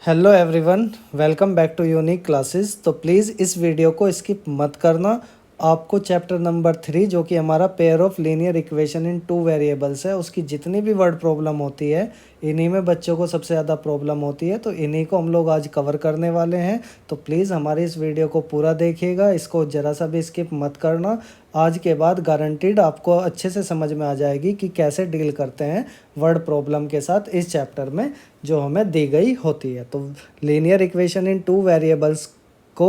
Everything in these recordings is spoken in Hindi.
Hello everyone, welcome back to unique classes. तो प्लीज़ इस वीडियो को स्किप मत करना। आपको चैप्टर नंबर 3 जो कि हमारा pair of linear equation in two variables है, उसकी जितनी भी वर्ड प्रॉब्लम होती है, इन्हीं में बच्चों को सबसे ज़्यादा प्रॉब्लम होती है। तो इन्हीं को हम लोग आज कवर करने वाले हैं। तो प्लीज़ हमारे इस वीडियो को पूरा देखिएगा, इसको ज़रा सा भी स्किप मत करना। आज के बाद गारंटीड आपको अच्छे से समझ में आ जाएगी कि कैसे डील करते हैं वर्ड प्रॉब्लम के साथ इस चैप्टर में जो हमें दी गई होती है। तो linear equation in two variables को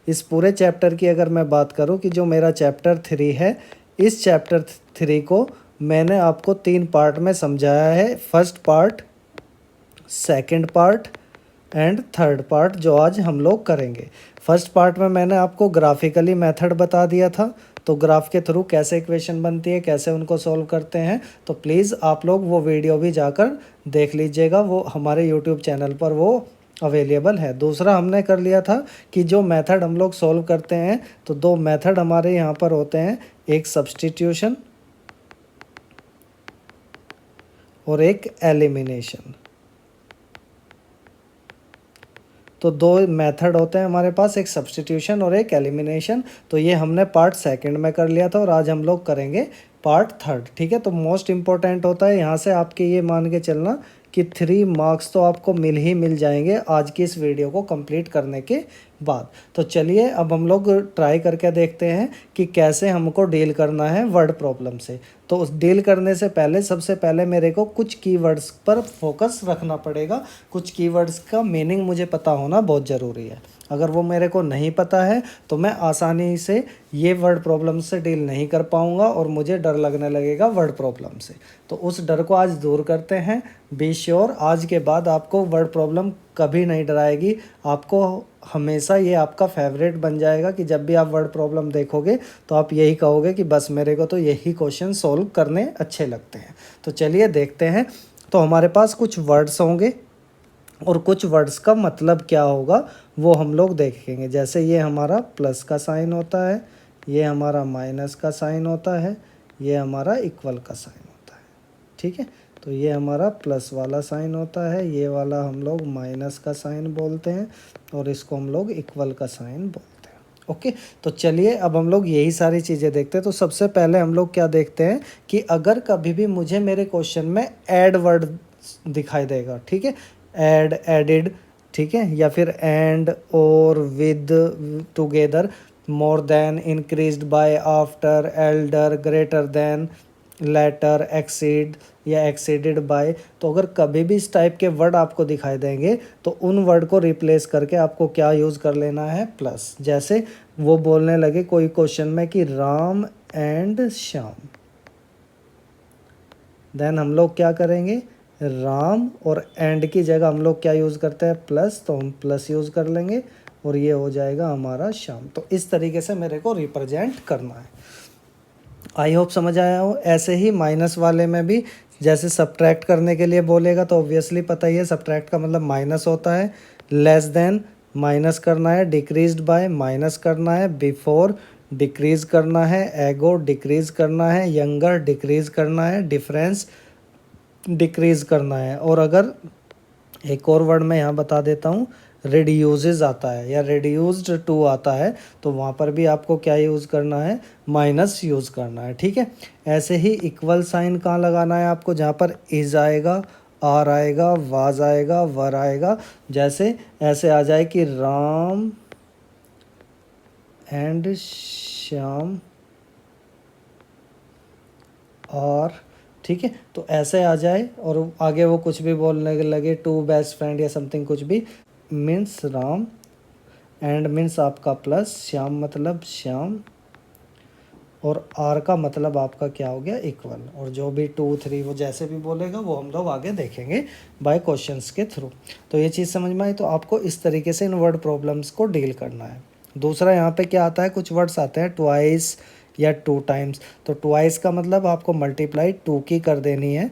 इस पूरे चैप्टर की अगर मैं बात करूं कि जो मेरा चैप्टर 3 है, इस चैप्टर 3 को मैंने आपको 3 पार्ट में समझाया है। First part, second part and third part जो आज हम लोग करेंगे। फर्स्ट पार्ट में मैंने आपको ग्राफिकली मेथड बता दिया था, तो ग्राफ के थ्रू कैसे इक्वेशन बनती है, कैसे उनको सॉल्व करते हैं। तो प्लीज़ आप लोग वो वीडियो भी जाकर देख लीजिएगा, वो हमारे यूट्यूब चैनल पर वो अवेलेबल है। दूसरा हमने कर लिया था कि जो मेथड हम लोग सॉल्व करते हैं, तो 2 मेथड हमारे यहाँ पर होते हैं, एक सब्स्टिट्यूशन और एक एलिमिनेशन। तो 2 मेथड होते हैं हमारे पास, एक सब्स्टिट्यूशन और एक एलिमिनेशन। तो ये हमने पार्ट सेकंड में कर लिया था और आज हम लोग करेंगे पार्ट थर्ड। ठीक है, तो मोस्ट इम्पॉर्टेंट होता है यहाँ से आपके ये मान के चलना कि 3 मार्क्स तो आपको मिल जाएंगे आज की इस वीडियो को कंप्लीट करने के बाद। तो चलिए अब हम लोग ट्राई करके देखते हैं कि कैसे हमको डील करना है वर्ड प्रॉब्लम से। तो उस डील करने से पहले सबसे पहले मेरे को कुछ कीवर्ड्स पर फोकस रखना पड़ेगा। कुछ कीवर्ड्स का मीनिंग मुझे पता होना बहुत ज़रूरी है। अगर वो मेरे को नहीं पता है तो मैं आसानी से ये वर्ड प्रॉब्लम से डील नहीं कर पाऊँगा और मुझे डर लगने लगेगा वर्ड प्रॉब्लम से। तो उस डर को आज दूर करते हैं। बी श्योर, आज के बाद आपको वर्ड प्रॉब्लम कभी नहीं डराएगी। आपको हमेशा ये आपका फेवरेट बन जाएगा कि जब भी आप वर्ड प्रॉब्लम देखोगे तो आप यही कहोगे कि बस मेरे को तो यही क्वेश्चन सॉल्व करने अच्छे लगते हैं। तो चलिए देखते हैं। तो हमारे पास कुछ वर्ड्स होंगे और कुछ वर्ड्स का मतलब क्या होगा वो हम लोग देखेंगे। जैसे ये हमारा प्लस का साइन होता है, ये हमारा माइनस का साइन होता है, ये हमारा इक्वल का साइन होता है। ठीक है, तो ये हमारा प्लस वाला साइन होता है, ये वाला हम लोग माइनस का साइन बोलते हैं और इसको हम लोग इक्वल का साइन बोलते हैं। ओके, तो चलिए अब हम लोग यही सारी चीज़ें देखते हैं। तो सबसे पहले हम लोग क्या देखते हैं कि अगर कभी भी मुझे मेरे क्वेश्चन में ऐड वर्ड दिखाई देगा, ठीक है, ऐड, एडिड, ठीक है, या फिर एंड, और, with, together, more than, increased by, after, elder, greater than, later, exceed या एक्सीडेड बाय। तो अगर कभी भी इस टाइप के वर्ड आपको दिखाई देंगे तो उन वर्ड को रिप्लेस करके आपको क्या यूज़ कर लेना है, प्लस। जैसे वो बोलने लगे कोई क्वेश्चन में कि राम एंड श्याम, देन हम लोग क्या करेंगे, राम और एंड की जगह हम लोग क्या यूज़ करते हैं, प्लस, तो हम प्लस यूज़ कर लेंगे और ये हो जाएगा हमारा श्याम। तो इस तरीके से मेरे को रिप्रेजेंट करना है। आई होप समझ आया हो। ऐसे ही माइनस वाले में भी जैसे सब्ट्रैक्ट करने के लिए बोलेगा तो ऑब्वियसली पता ही है सब्ट्रैक्ट का मतलब माइनस होता है, लेस देन माइनस करना है, डिक्रीज्ड बाय माइनस करना है, बिफोर डिक्रीज करना है, एगो डिक्रीज करना है, यंगर डिक्रीज करना है, डिफरेंस डिक्रीज करना है। और अगर एक और वर्ड मैं यहाँ बता देता हूँ, रिड्यूसेस आता है या रिड्यूस्ड टू आता है, तो वहाँ पर भी आपको क्या यूज़ करना है, माइनस यूज़ करना है। ठीक है, ऐसे ही इक्वल साइन कहाँ लगाना है आपको, जहाँ पर इज आएगा, आर आएगा, वाज आएगा, वर आएगा। जैसे ऐसे आ जाए कि राम एंड श्याम और, ठीक है, तो ऐसे आ जाए और आगे वो कुछ भी बोलने लगे, टू बेस्ट फ्रेंड या समथिंग कुछ भी, मीन्स राम, एंड मीन्स आपका प्लस, श्याम मतलब श्याम, और आर का मतलब आपका क्या हो गया, इक्वल। और जो भी 2 3 वो जैसे भी बोलेगा वो हम लोग आगे देखेंगे बाय क्वेश्चंस के थ्रू। तो ये चीज़ समझ में आई। तो आपको इस तरीके से इन वर्ड प्रॉब्लम्स को डील करना है। दूसरा यहाँ पे क्या आता है, कुछ वर्ड्स आते हैं ट्वाइस या 2 टाइम्स। तो ट्वाइस का मतलब आपको मल्टीप्लाई 2 की कर देनी है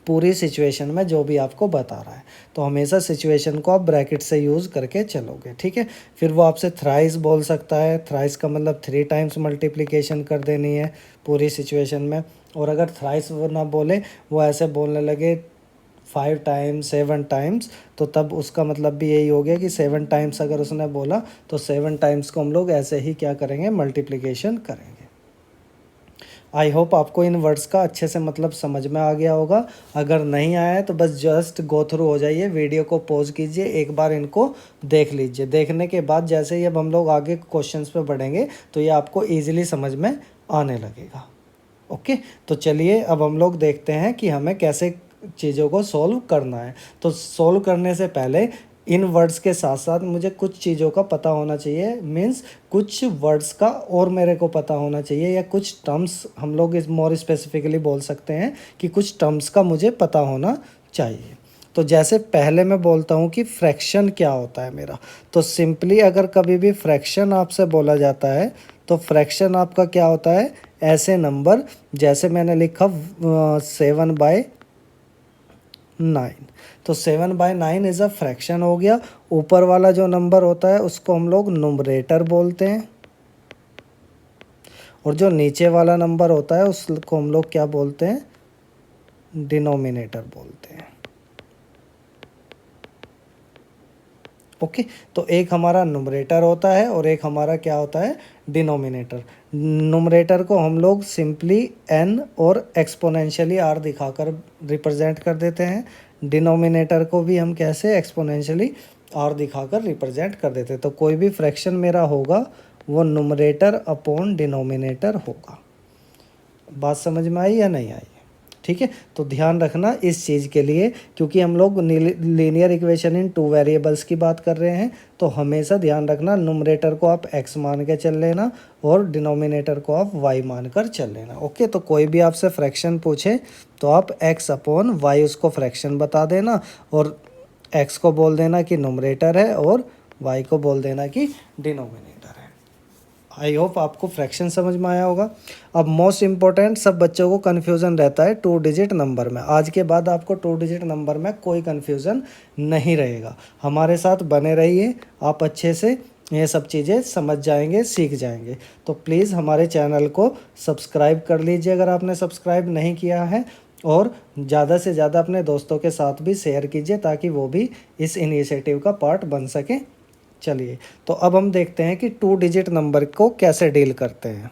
पूरी सिचुएशन में जो भी आपको बता रहा है। तो हमेशा सिचुएशन को आप ब्रैकेट से यूज़ करके चलोगे। ठीक है, फिर वो आपसे थ्राइस बोल सकता है, थ्राइस का मतलब 3 टाइम्स मल्टीप्लिकेशन कर देनी है पूरी सिचुएशन में। और अगर थ्राइस वो ना बोले, वो ऐसे बोलने लगे 5 टाइम्स 7 टाइम्स, तो तब उसका मतलब भी यही हो गया कि 7 टाइम्स अगर उसने बोला तो 7 टाइम्स को हम लोग ऐसे ही क्या करेंगे, मल्टीप्लिकेशन करेंगे। आई होप आपको इन वर्ड्स का अच्छे से मतलब समझ में आ गया होगा। अगर नहीं आया है तो बस जस्ट गो थ्रू हो जाइए, वीडियो को पॉज कीजिए, एक बार इनको देख लीजिए। देखने के बाद जैसे ही अब हम लोग आगे क्वेश्चंस पे बढ़ेंगे तो ये आपको ईजिली समझ में आने लगेगा। ओके, तो चलिए अब हम लोग देखते हैं कि हमें कैसे चीज़ों को सॉल्व करना है। तो सॉल्व करने से पहले इन वर्ड्स के साथ साथ मुझे कुछ चीज़ों का पता होना चाहिए, मीन्स कुछ वर्ड्स का और मेरे को पता होना चाहिए, या कुछ टर्म्स हम लोग इस मोर स्पेसिफिकली बोल सकते हैं कि कुछ टर्म्स का मुझे पता होना चाहिए। तो जैसे पहले मैं बोलता हूँ कि फ्रैक्शन क्या होता है मेरा, तो सिंपली अगर कभी भी फ्रैक्शन आपसे बोला जाता है तो फ्रैक्शन आपका क्या होता है, ऐसे नंबर जैसे मैंने लिखा 7/9, तो 7/9 इज़ अ फ्रैक्शन हो गया। ऊपर वाला जो नंबर होता है उसको हम लोग नुमरेटर बोलते हैं, और जो नीचे वाला नंबर होता है उसको हम लोग क्या बोलते हैं, डिनोमिनेटर बोलते हैं। ओके, तो एक हमारा नुमरेटर होता है और एक हमारा क्या होता है, डिनोमिनेटर। नुमरेटर को हम लोग सिंपली n और एक्सपोनेंशियली r दिखाकर रिप्रेजेंट कर देते हैं। डिनोमिनेटर को भी हम कैसे, एक्सपोनेंशियली r दिखाकर रिप्रेजेंट कर देते हैं। तो कोई भी फ्रैक्शन मेरा होगा वो नुमरेटर अपॉन डिनोमिनेटर होगा। बात समझ में आई या नहीं आई? ठीक है, तो ध्यान रखना इस चीज़ के लिए, क्योंकि हम लोग लीनियर इक्वेशन इन 2 वेरिएबल्स की बात कर रहे हैं, तो हमेशा ध्यान रखना नुमरेटर को आप x मान के चल लेना और डिनोमिनेटर को आप y मान कर चल लेना। ओके, तो कोई भी आपसे फ्रैक्शन पूछे तो आप x अपॉन y उसको फ्रैक्शन बता देना, और x को बोल देना कि नुमरेटर है और y को बोल देना कि डिनोमिनेटर है। आई होप आपको फ्रैक्शन समझ में आया होगा। अब मोस्ट इम्पॉर्टेंट, सब बच्चों को कन्फ्यूज़न रहता है 2 डिजिट नंबर में। आज के बाद आपको 2 डिजिट नंबर में कोई कन्फ्यूज़न नहीं रहेगा। हमारे साथ बने रहिए, आप अच्छे से ये सब चीज़ें समझ जाएंगे, सीख जाएंगे। तो प्लीज़ हमारे चैनल को सब्सक्राइब कर लीजिए अगर आपने सब्सक्राइब नहीं किया है, और ज़्यादा से ज़्यादा अपने दोस्तों के साथ भी शेयर कीजिए ताकि वो भी इस इनिशिएटिव का पार्ट बन सके। चलिए, तो अब हम देखते हैं कि 2 डिजिट नंबर को कैसे डील करते हैं।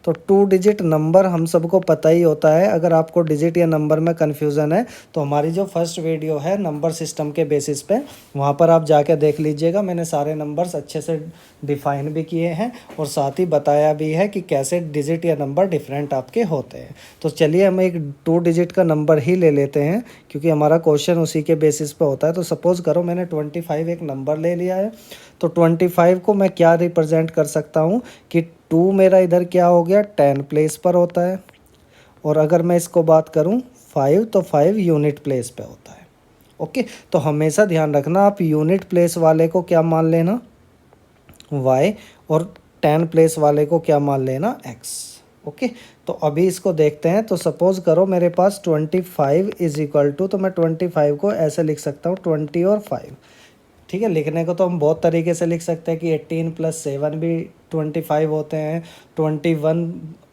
तो 2 डिजिट नंबर हम सबको पता ही होता है। अगर आपको डिजिट या नंबर में कन्फ्यूज़न है तो हमारी जो फर्स्ट वीडियो है नंबर सिस्टम के बेसिस पे, वहाँ पर आप जाके देख लीजिएगा। मैंने सारे नंबर्स अच्छे से डिफ़ाइन भी किए हैं और साथ ही बताया भी है कि कैसे डिजिट या नंबर डिफरेंट आपके होते हैं। तो चलिए हम एक 2 डिजिट का नंबर ही ले लेते हैं, क्योंकि हमारा क्वेश्चन उसी के बेसिस पे होता है। तो सपोज़ करो मैंने 25 एक नंबर ले लिया है, तो 25 को मैं क्या रिप्रेजेंट कर सकता हूँ कि 2 मेरा इधर क्या हो गया, 10 प्लेस पर होता है, और अगर मैं इसको बात करूँ 5 तो 5 यूनिट प्लेस पे होता है। ओके, तो हमेशा ध्यान रखना आप यूनिट प्लेस वाले को क्या मान लेना, y, और 10 प्लेस वाले को क्या मान लेना, x। ओके, तो अभी इसको देखते हैं। तो सपोज़ करो मेरे पास 25 इज इक्वल टू, तो मैं 25 को ऐसे लिख सकता हूँ 20 और 5। ठीक है, लिखने को तो हम बहुत तरीके से लिख सकते हैं कि 18 + 7 भी 25 होते हैं, 21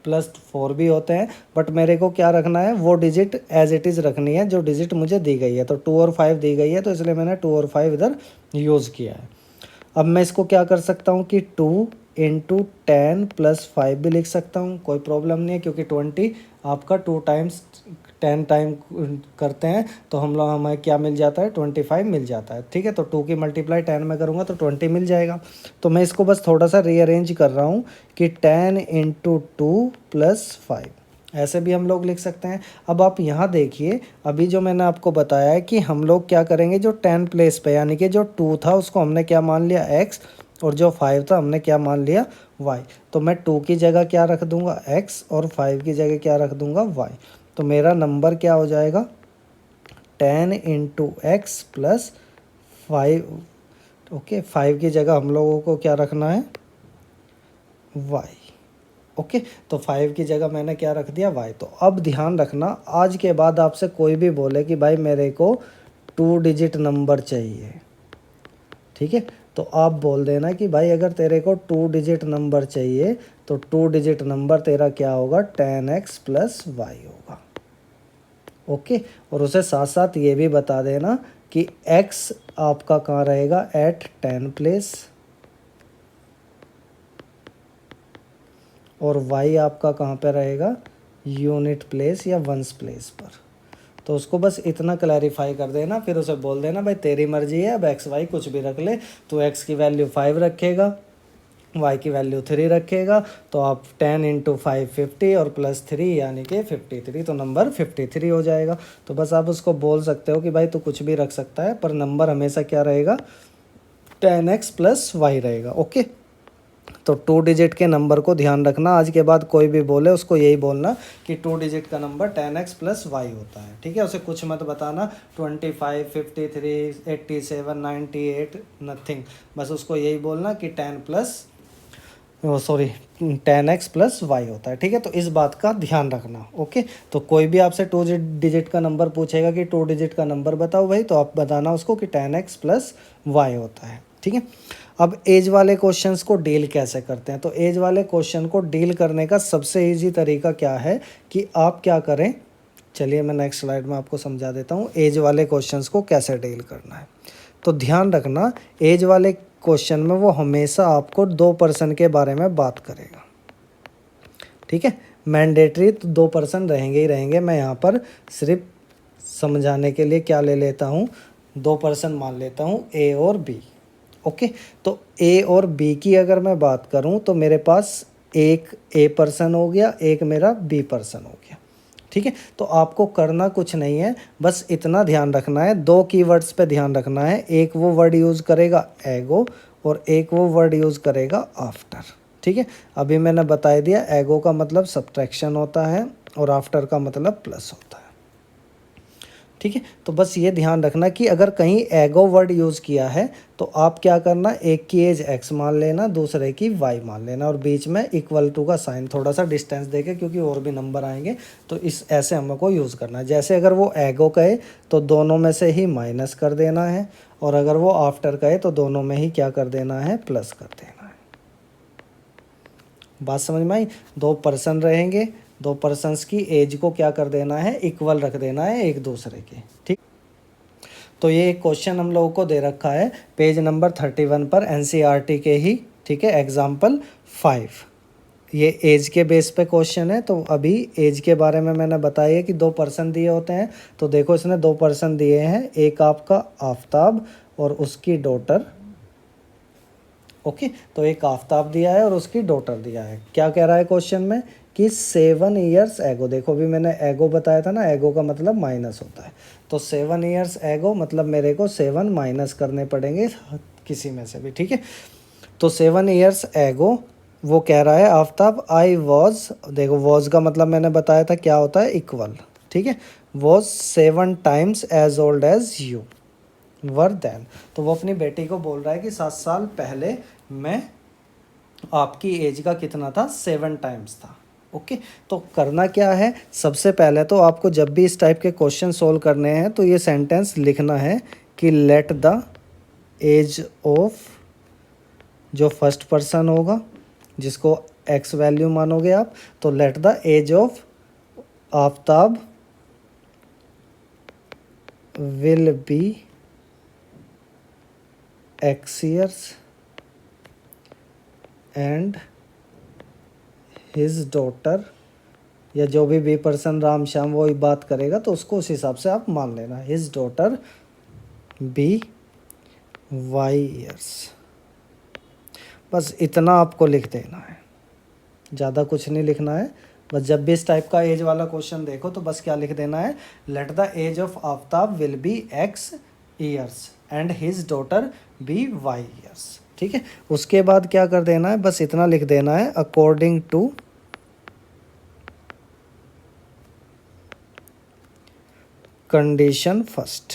+ 4 भी होते हैं, बट मेरे को क्या रखना है, वो डिजिट एज इट इज़ रखनी है जो डिजिट मुझे दी गई है। तो 2 और 5 दी गई है, तो इसलिए मैंने 2 और 5 इधर यूज़ किया है। अब मैं इसको क्या कर सकता हूँ कि 2 × 10 + 5 भी लिख सकता हूँ, कोई प्रॉब्लम नहीं है, क्योंकि 20 आपका 2 टाइम्स 10 टाइम करते हैं तो हम लोग हमें क्या मिल जाता है, 25 मिल जाता है। ठीक है, तो 2 की मल्टीप्लाई 10 में करूँगा तो 20 मिल जाएगा। तो मैं इसको बस थोड़ा सा रीअरेंज कर रहा हूँ कि 10 × 2 + 5, ऐसे भी हम लोग लिख सकते हैं। अब आप यहाँ देखिए, अभी जो मैंने आपको बताया है कि हम लोग क्या करेंगे, जो 10 प्लेस पे यानी कि जो 2 था उसको हमने क्या मान लिया, x, और जो 5 था हमने क्या मान लिया, y। तो मैं 2 की जगह क्या रख दूंगा, x, और 5 की जगह क्या रख दूंगा, y। तो मेरा नंबर क्या हो जाएगा, 10 × x + 5। ओके, 5 की जगह हम लोगों को क्या रखना है, y। ओके, तो 5 की जगह मैंने क्या रख दिया, y। तो अब ध्यान रखना, आज के बाद आपसे कोई भी बोले कि भाई मेरे को 2 डिजिट नंबर चाहिए, ठीक है, तो आप बोल देना कि भाई अगर तेरे को 2 डिजिट नंबर चाहिए तो 2 डिजिट नंबर तेरा क्या होगा, 10x + y होगा। ओके। और उसे साथ साथ ये भी बता देना कि x आपका कहाँ रहेगा, एट 10 प्लेस, और y आपका कहाँ पे रहेगा, यूनिट प्लेस या वंस प्लेस पर। तो उसको बस इतना क्लैरिफाई कर देना, फिर उसे बोल देना भाई तेरी मर्जी है, अब एक्स वाई कुछ भी रख ले। तो एक्स की वैल्यू 5 रखेगा, वाई की वैल्यू 3 रखेगा, तो आप 10 इंटू 5 50 और प्लस 3 यानी कि 53, तो नंबर 53 हो जाएगा। तो बस आप उसको बोल सकते हो कि भाई तू कुछ भी रख सकता है, पर नंबर हमेशा क्या रहेगा, 10x प्लस वाई रहेगा। ओके। तो 2 डिजिट के नंबर को ध्यान रखना, आज के बाद कोई भी बोले उसको यही बोलना कि 2 डिजिट का नंबर 10x प्लस वाई होता है, ठीक है। उसे कुछ मत बताना 25 53 87 98 नथिंग, बस उसको यही बोलना कि 10 प्लस 10x प्लस वाई होता है, ठीक है। तो इस बात का ध्यान रखना। ओके। तो कोई भी आपसे 2 डिजिट का नंबर पूछेगा कि 2 डिजिट का नंबर बताओ भाई, तो आप बताना उसको कि 10x प्लस वाई होता है, ठीक है। अब एज वाले क्वेश्चंस को डील कैसे करते हैं, तो एज वाले क्वेश्चन को डील करने का सबसे इजी तरीका क्या है कि आप क्या करें, चलिए मैं नेक्स्ट स्लाइड में आपको समझा देता हूँ एज वाले क्वेश्चंस को कैसे डील करना है। तो ध्यान रखना, एज वाले क्वेश्चन में वो हमेशा आपको 2% के बारे में बात करेगा, ठीक है। मैंडेटरी तो 2% रहेंगे ही रहेंगे। मैं यहाँ पर सिर्फ समझाने के लिए क्या ले लेता हूँ, 2% मान लेता हूँ, ए और बी। ओके। तो ए और बी की अगर मैं बात करूं तो मेरे पास एक ए पर्सन हो गया, एक मेरा बी पर्सन हो गया, ठीक है। तो आपको करना कुछ नहीं है, बस इतना ध्यान रखना है, 2 कीवर्ड्स पे ध्यान रखना है। एक वो वर्ड यूज़ करेगा एगो, और एक वो वर्ड यूज़ करेगा आफ्टर, ठीक है। अभी मैंने बता दिया, एगो का मतलब सब्ट्रैक्शन होता है और आफ्टर का मतलब प्लस होता है, ठीक है। तो बस ये ध्यान रखना कि अगर कहीं एगो वर्ड यूज़ किया है तो आप क्या करना, एक की एज x मान लेना, दूसरे की y मान लेना, और बीच में इक्वल टू का साइन थोड़ा सा डिस्टेंस देके, क्योंकि और भी नंबर आएंगे तो इस ऐसे हमको यूज़ करना है। जैसे अगर वो एगो कहे तो दोनों में से ही माइनस कर देना है, और अगर वो आफ्टर कहे तो दोनों में ही क्या कर देना है, प्लस कर देना है। बात समझ में आई। 2 पर्सन रहेंगे, 2 पर्सन्स की एज को क्या कर देना है, इक्वल रख देना है एक दूसरे के, ठीक। तो ये एक क्वेश्चन हम लोगों को दे रखा है पेज नंबर 31 पर, एनसीईआरटी के ही, ठीक है, एग्जाम्पल 5। ये एज के बेस पे क्वेश्चन है। तो अभी एज के बारे में मैंने बताया कि 2 पर्सन दिए होते हैं। तो देखो इसने 2 पर्सन दिए हैं, एक आपका आफ्ताब और उसकी डॉटर। ओके। तो एक आफ्ताब दिया है और उसकी डॉटर दिया है। क्या कह रहा है क्वेश्चन में कि 7 ईयर्स एगो, देखो भी मैंने एगो बताया था ना, एगो का मतलब माइनस होता है। तो 7 ईयर्स एगो मतलब मेरे को 7 माइनस करने पड़ेंगे किसी में से भी, ठीक है। तो 7 ईयर्स एगो वो कह रहा है आफ्ताब, आई वॉज, देखो वॉज का मतलब मैंने बताया था क्या होता है, इक्वल, ठीक है। Was 7 times as old as you were then. तो वो अपनी बेटी को बोल रहा है कि 7 साल पहले मैं आपकी एज का कितना था, 7 टाइम्स था। ओके। तो करना क्या है, सबसे पहले तो आपको जब भी इस टाइप के क्वेश्चन सोल्व करने हैं तो ये सेंटेंस लिखना है कि लेट द एज ऑफ, जो फर्स्ट पर्सन होगा जिसको एक्स वैल्यू मानोगे आप, तो let the age of Aftab will be x years and his daughter, या जो भी बी पर्सन राम श्याम वो बात करेगा तो उसको उस हिसाब से आप मान लेना, his daughter be y years. बस इतना आपको लिख देना है, ज़्यादा कुछ नहीं लिखना है। बस जब भी इस टाइप का एज वाला क्वेश्चन देखो तो बस क्या लिख देना है, let the age of Aftab will be x years and his daughter be y years, ठीक है। उसके बाद क्या कर देना है, बस इतना लिख देना है, अकॉर्डिंग टू कंडीशन फर्स्ट,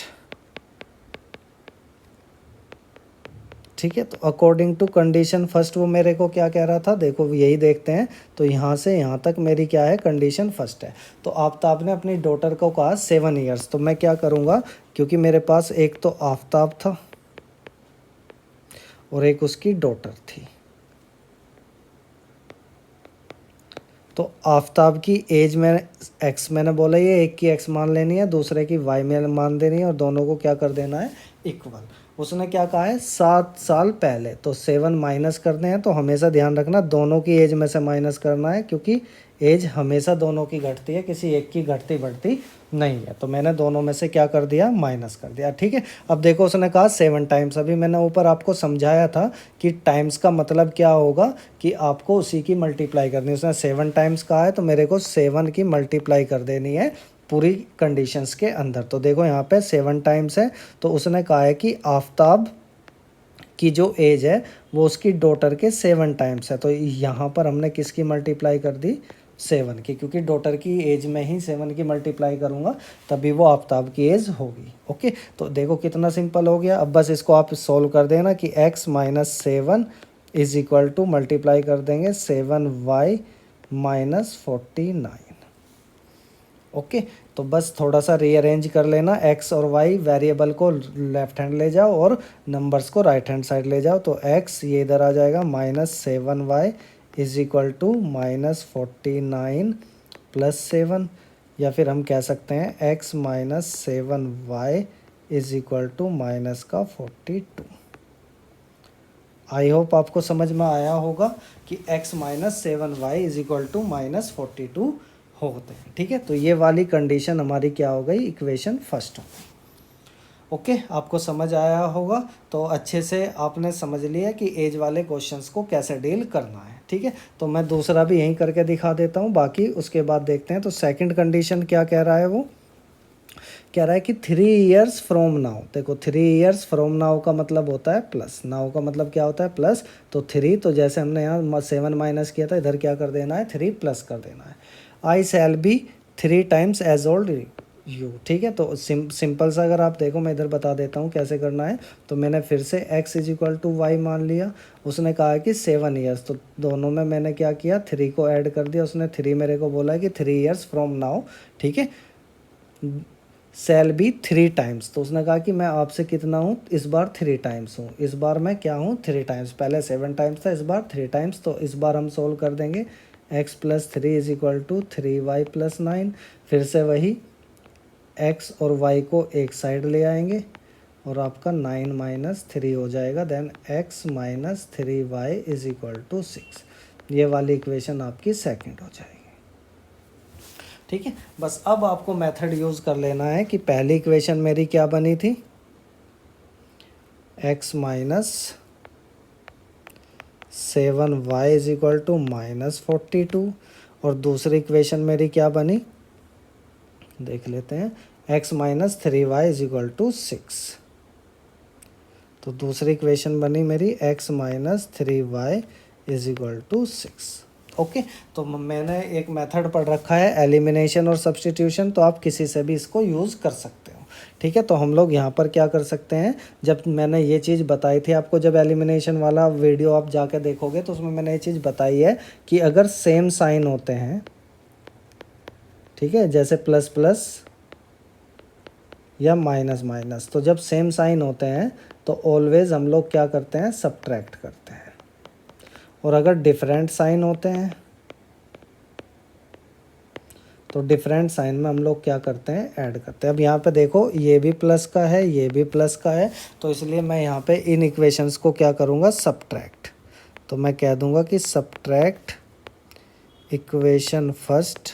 ठीक है। तो अकॉर्डिंग टू कंडीशन फर्स्ट वो मेरे को क्या कह रहा था, देखो यही देखते हैं। तो यहाँ से यहाँ तक मेरी क्या है, कंडीशन फर्स्ट है। तो आफ्ताब ने अपनी डॉटर को कहा 7 ईयर्स, तो मैं क्या करूँगा, क्योंकि मेरे पास एक तो आफ्ताब था और एक उसकी डॉटर थी, तो आफताब की एज में एक्स मैंने बोला, ये एक की एक्स मान लेनी है, दूसरे की वाई में मान देनी है और दोनों को क्या कर देना है, इक्वल। उसने क्या कहा है, 7 साल पहले, तो 7 माइनस करने हैं। तो हमेशा ध्यान रखना दोनों की एज में से माइनस करना है, क्योंकि एज हमेशा दोनों की घटती है, किसी एक की घटती बढ़ती नहीं है। तो मैंने दोनों में से क्या कर दिया, माइनस कर दिया, ठीक है। अब देखो उसने कहा 7 टाइम्स, अभी मैंने ऊपर आपको समझाया था कि टाइम्स का मतलब क्या होगा, कि आपको उसी की मल्टीप्लाई करनी है। उसने 7 टाइम्स कहा है तो मेरे को 7 की मल्टीप्लाई कर देनी है पूरी कंडीशंस के अंदर। तो देखो यहाँ पे 7 टाइम्स है, तो उसने कहा है कि आफताब की जो एज है वो उसकी डॉटर के 7 टाइम्स है। तो यहाँ पर हमने किसकी मल्टीप्लाई कर दी, 7 की, क्योंकि डॉटर की एज में ही 7 की मल्टीप्लाई करूँगा तभी वो आफताब की एज होगी। ओके, तो देखो कितना सिंपल हो गया। अब बस इसको आप सॉल्व कर देना कि x minus 7 is equal to, multiply कर देंगे 7y माइनस 49। ओके, तो बस थोड़ा सा रीअरेंज कर लेना, x और y वेरिएबल को लेफ्ट हैंड ले जाओ और नंबर्स को राइट हैंड साइड ले जाओ। तो x ये इधर आ जाएगा, -7y is equal to -49 plus 7, या फिर हम कह सकते हैं x minus 7y is equal to minus का 42। आई होप आपको समझ में आया होगा कि x minus 7y is equal to -42 होते हैं, ठीक है। तो ये वाली कंडीशन हमारी क्या हो गई, इक्वेशन फर्स्ट हो गई। ओके, आपको समझ आया होगा। तो अच्छे से आपने समझ लिया कि एज वाले क्वेश्चंस को कैसे डील करना है, ठीक है। तो मैं दूसरा भी यहीं करके दिखा देता हूँ, बाकी उसके बाद देखते हैं। तो सेकंड कंडीशन क्या कह रहा है, वो कह रहा है कि 3 ईयर्स फ्रॉम नाउ। देखो 3 ईयर्स फ्रॉम नाउ का मतलब होता है प्लस, नाउ का मतलब क्या होता है, प्लस। तो 3, तो जैसे हमने यहाँ 7 माइनस किया था, इधर क्या कर देना है, 3 प्लस कर देना है। I shall be 3 times as old you, ठीक है। तो सिंपल सा अगर आप देखो, मैं इधर बता देता हूँ कैसे करना है। तो मैंने फिर से x is equal to y मान लिया। उसने कहा है कि 7 ईयर्स, तो दोनों में मैंने क्या किया, 3 को ऐड कर दिया। उसने 3 मेरे को बोला है कि 3 ईयर्स फ्रॉम नाउ, ठीक है, सेल बी 3 टाइम्स। तो उसने कहा कि मैं आपसे कितना हूँ, इस बार 3 टाइम्स हूँ, इस बार मैं क्या हूँ, 3 टाइम्स। पहले 7 टाइम्स था, इस बार 3 टाइम्स। तो इस बार हम सोल्व कर देंगे, x plus 3 is equal to 3y plus 9। फिर से वही x और y को एक साइड ले आएंगे और आपका 9 माइनस 3 हो जाएगा। Then x minus 3y is equal to 6। ये वाली इक्वेशन आपकी सेकंड हो जाएगी, ठीक है। बस अब आपको मेथड यूज़ कर लेना है कि पहली इक्वेशन मेरी क्या बनी थी, x minus 7y is equal to -42, और दूसरी इक्वेशन मेरी क्या बनी, देख लेते हैं, x minus 3y is equal to 6। तो दूसरी इक्वेशन बनी मेरी x minus 3y is equal to 6। Okay, तो मैंने एक मेथड पढ़ रखा है एलिमिनेशन और सब्स्टिट्यूशन, तो आप किसी से भी इसको यूज़ कर सकते हो, ठीक है। तो हम लोग यहाँ पर क्या कर सकते हैं, जब मैंने ये चीज़ बताई थी आपको, जब एलिमिनेशन वाला वीडियो आप जाके देखोगे तो उसमें मैंने ये चीज़ बताई है कि अगर सेम साइन होते हैं, ठीक है, जैसे प्लस प्लस या माइनस माइनस, तो जब सेम साइन होते हैं तो ऑलवेज हम लोग क्या करते हैं, सब्ट्रैक्ट करते हैं। और अगर डिफरेंट साइन होते हैं तो डिफरेंट साइन में हम लोग क्या करते हैं, ऐड करते हैं। अब यहाँ पे देखो ये भी प्लस का है, ये भी प्लस का है, तो इसलिए मैं यहाँ पे इन इक्वेशंस को क्या करूँगा, सब्ट्रैक्ट। तो मैं कह दूँगा कि subtract equation first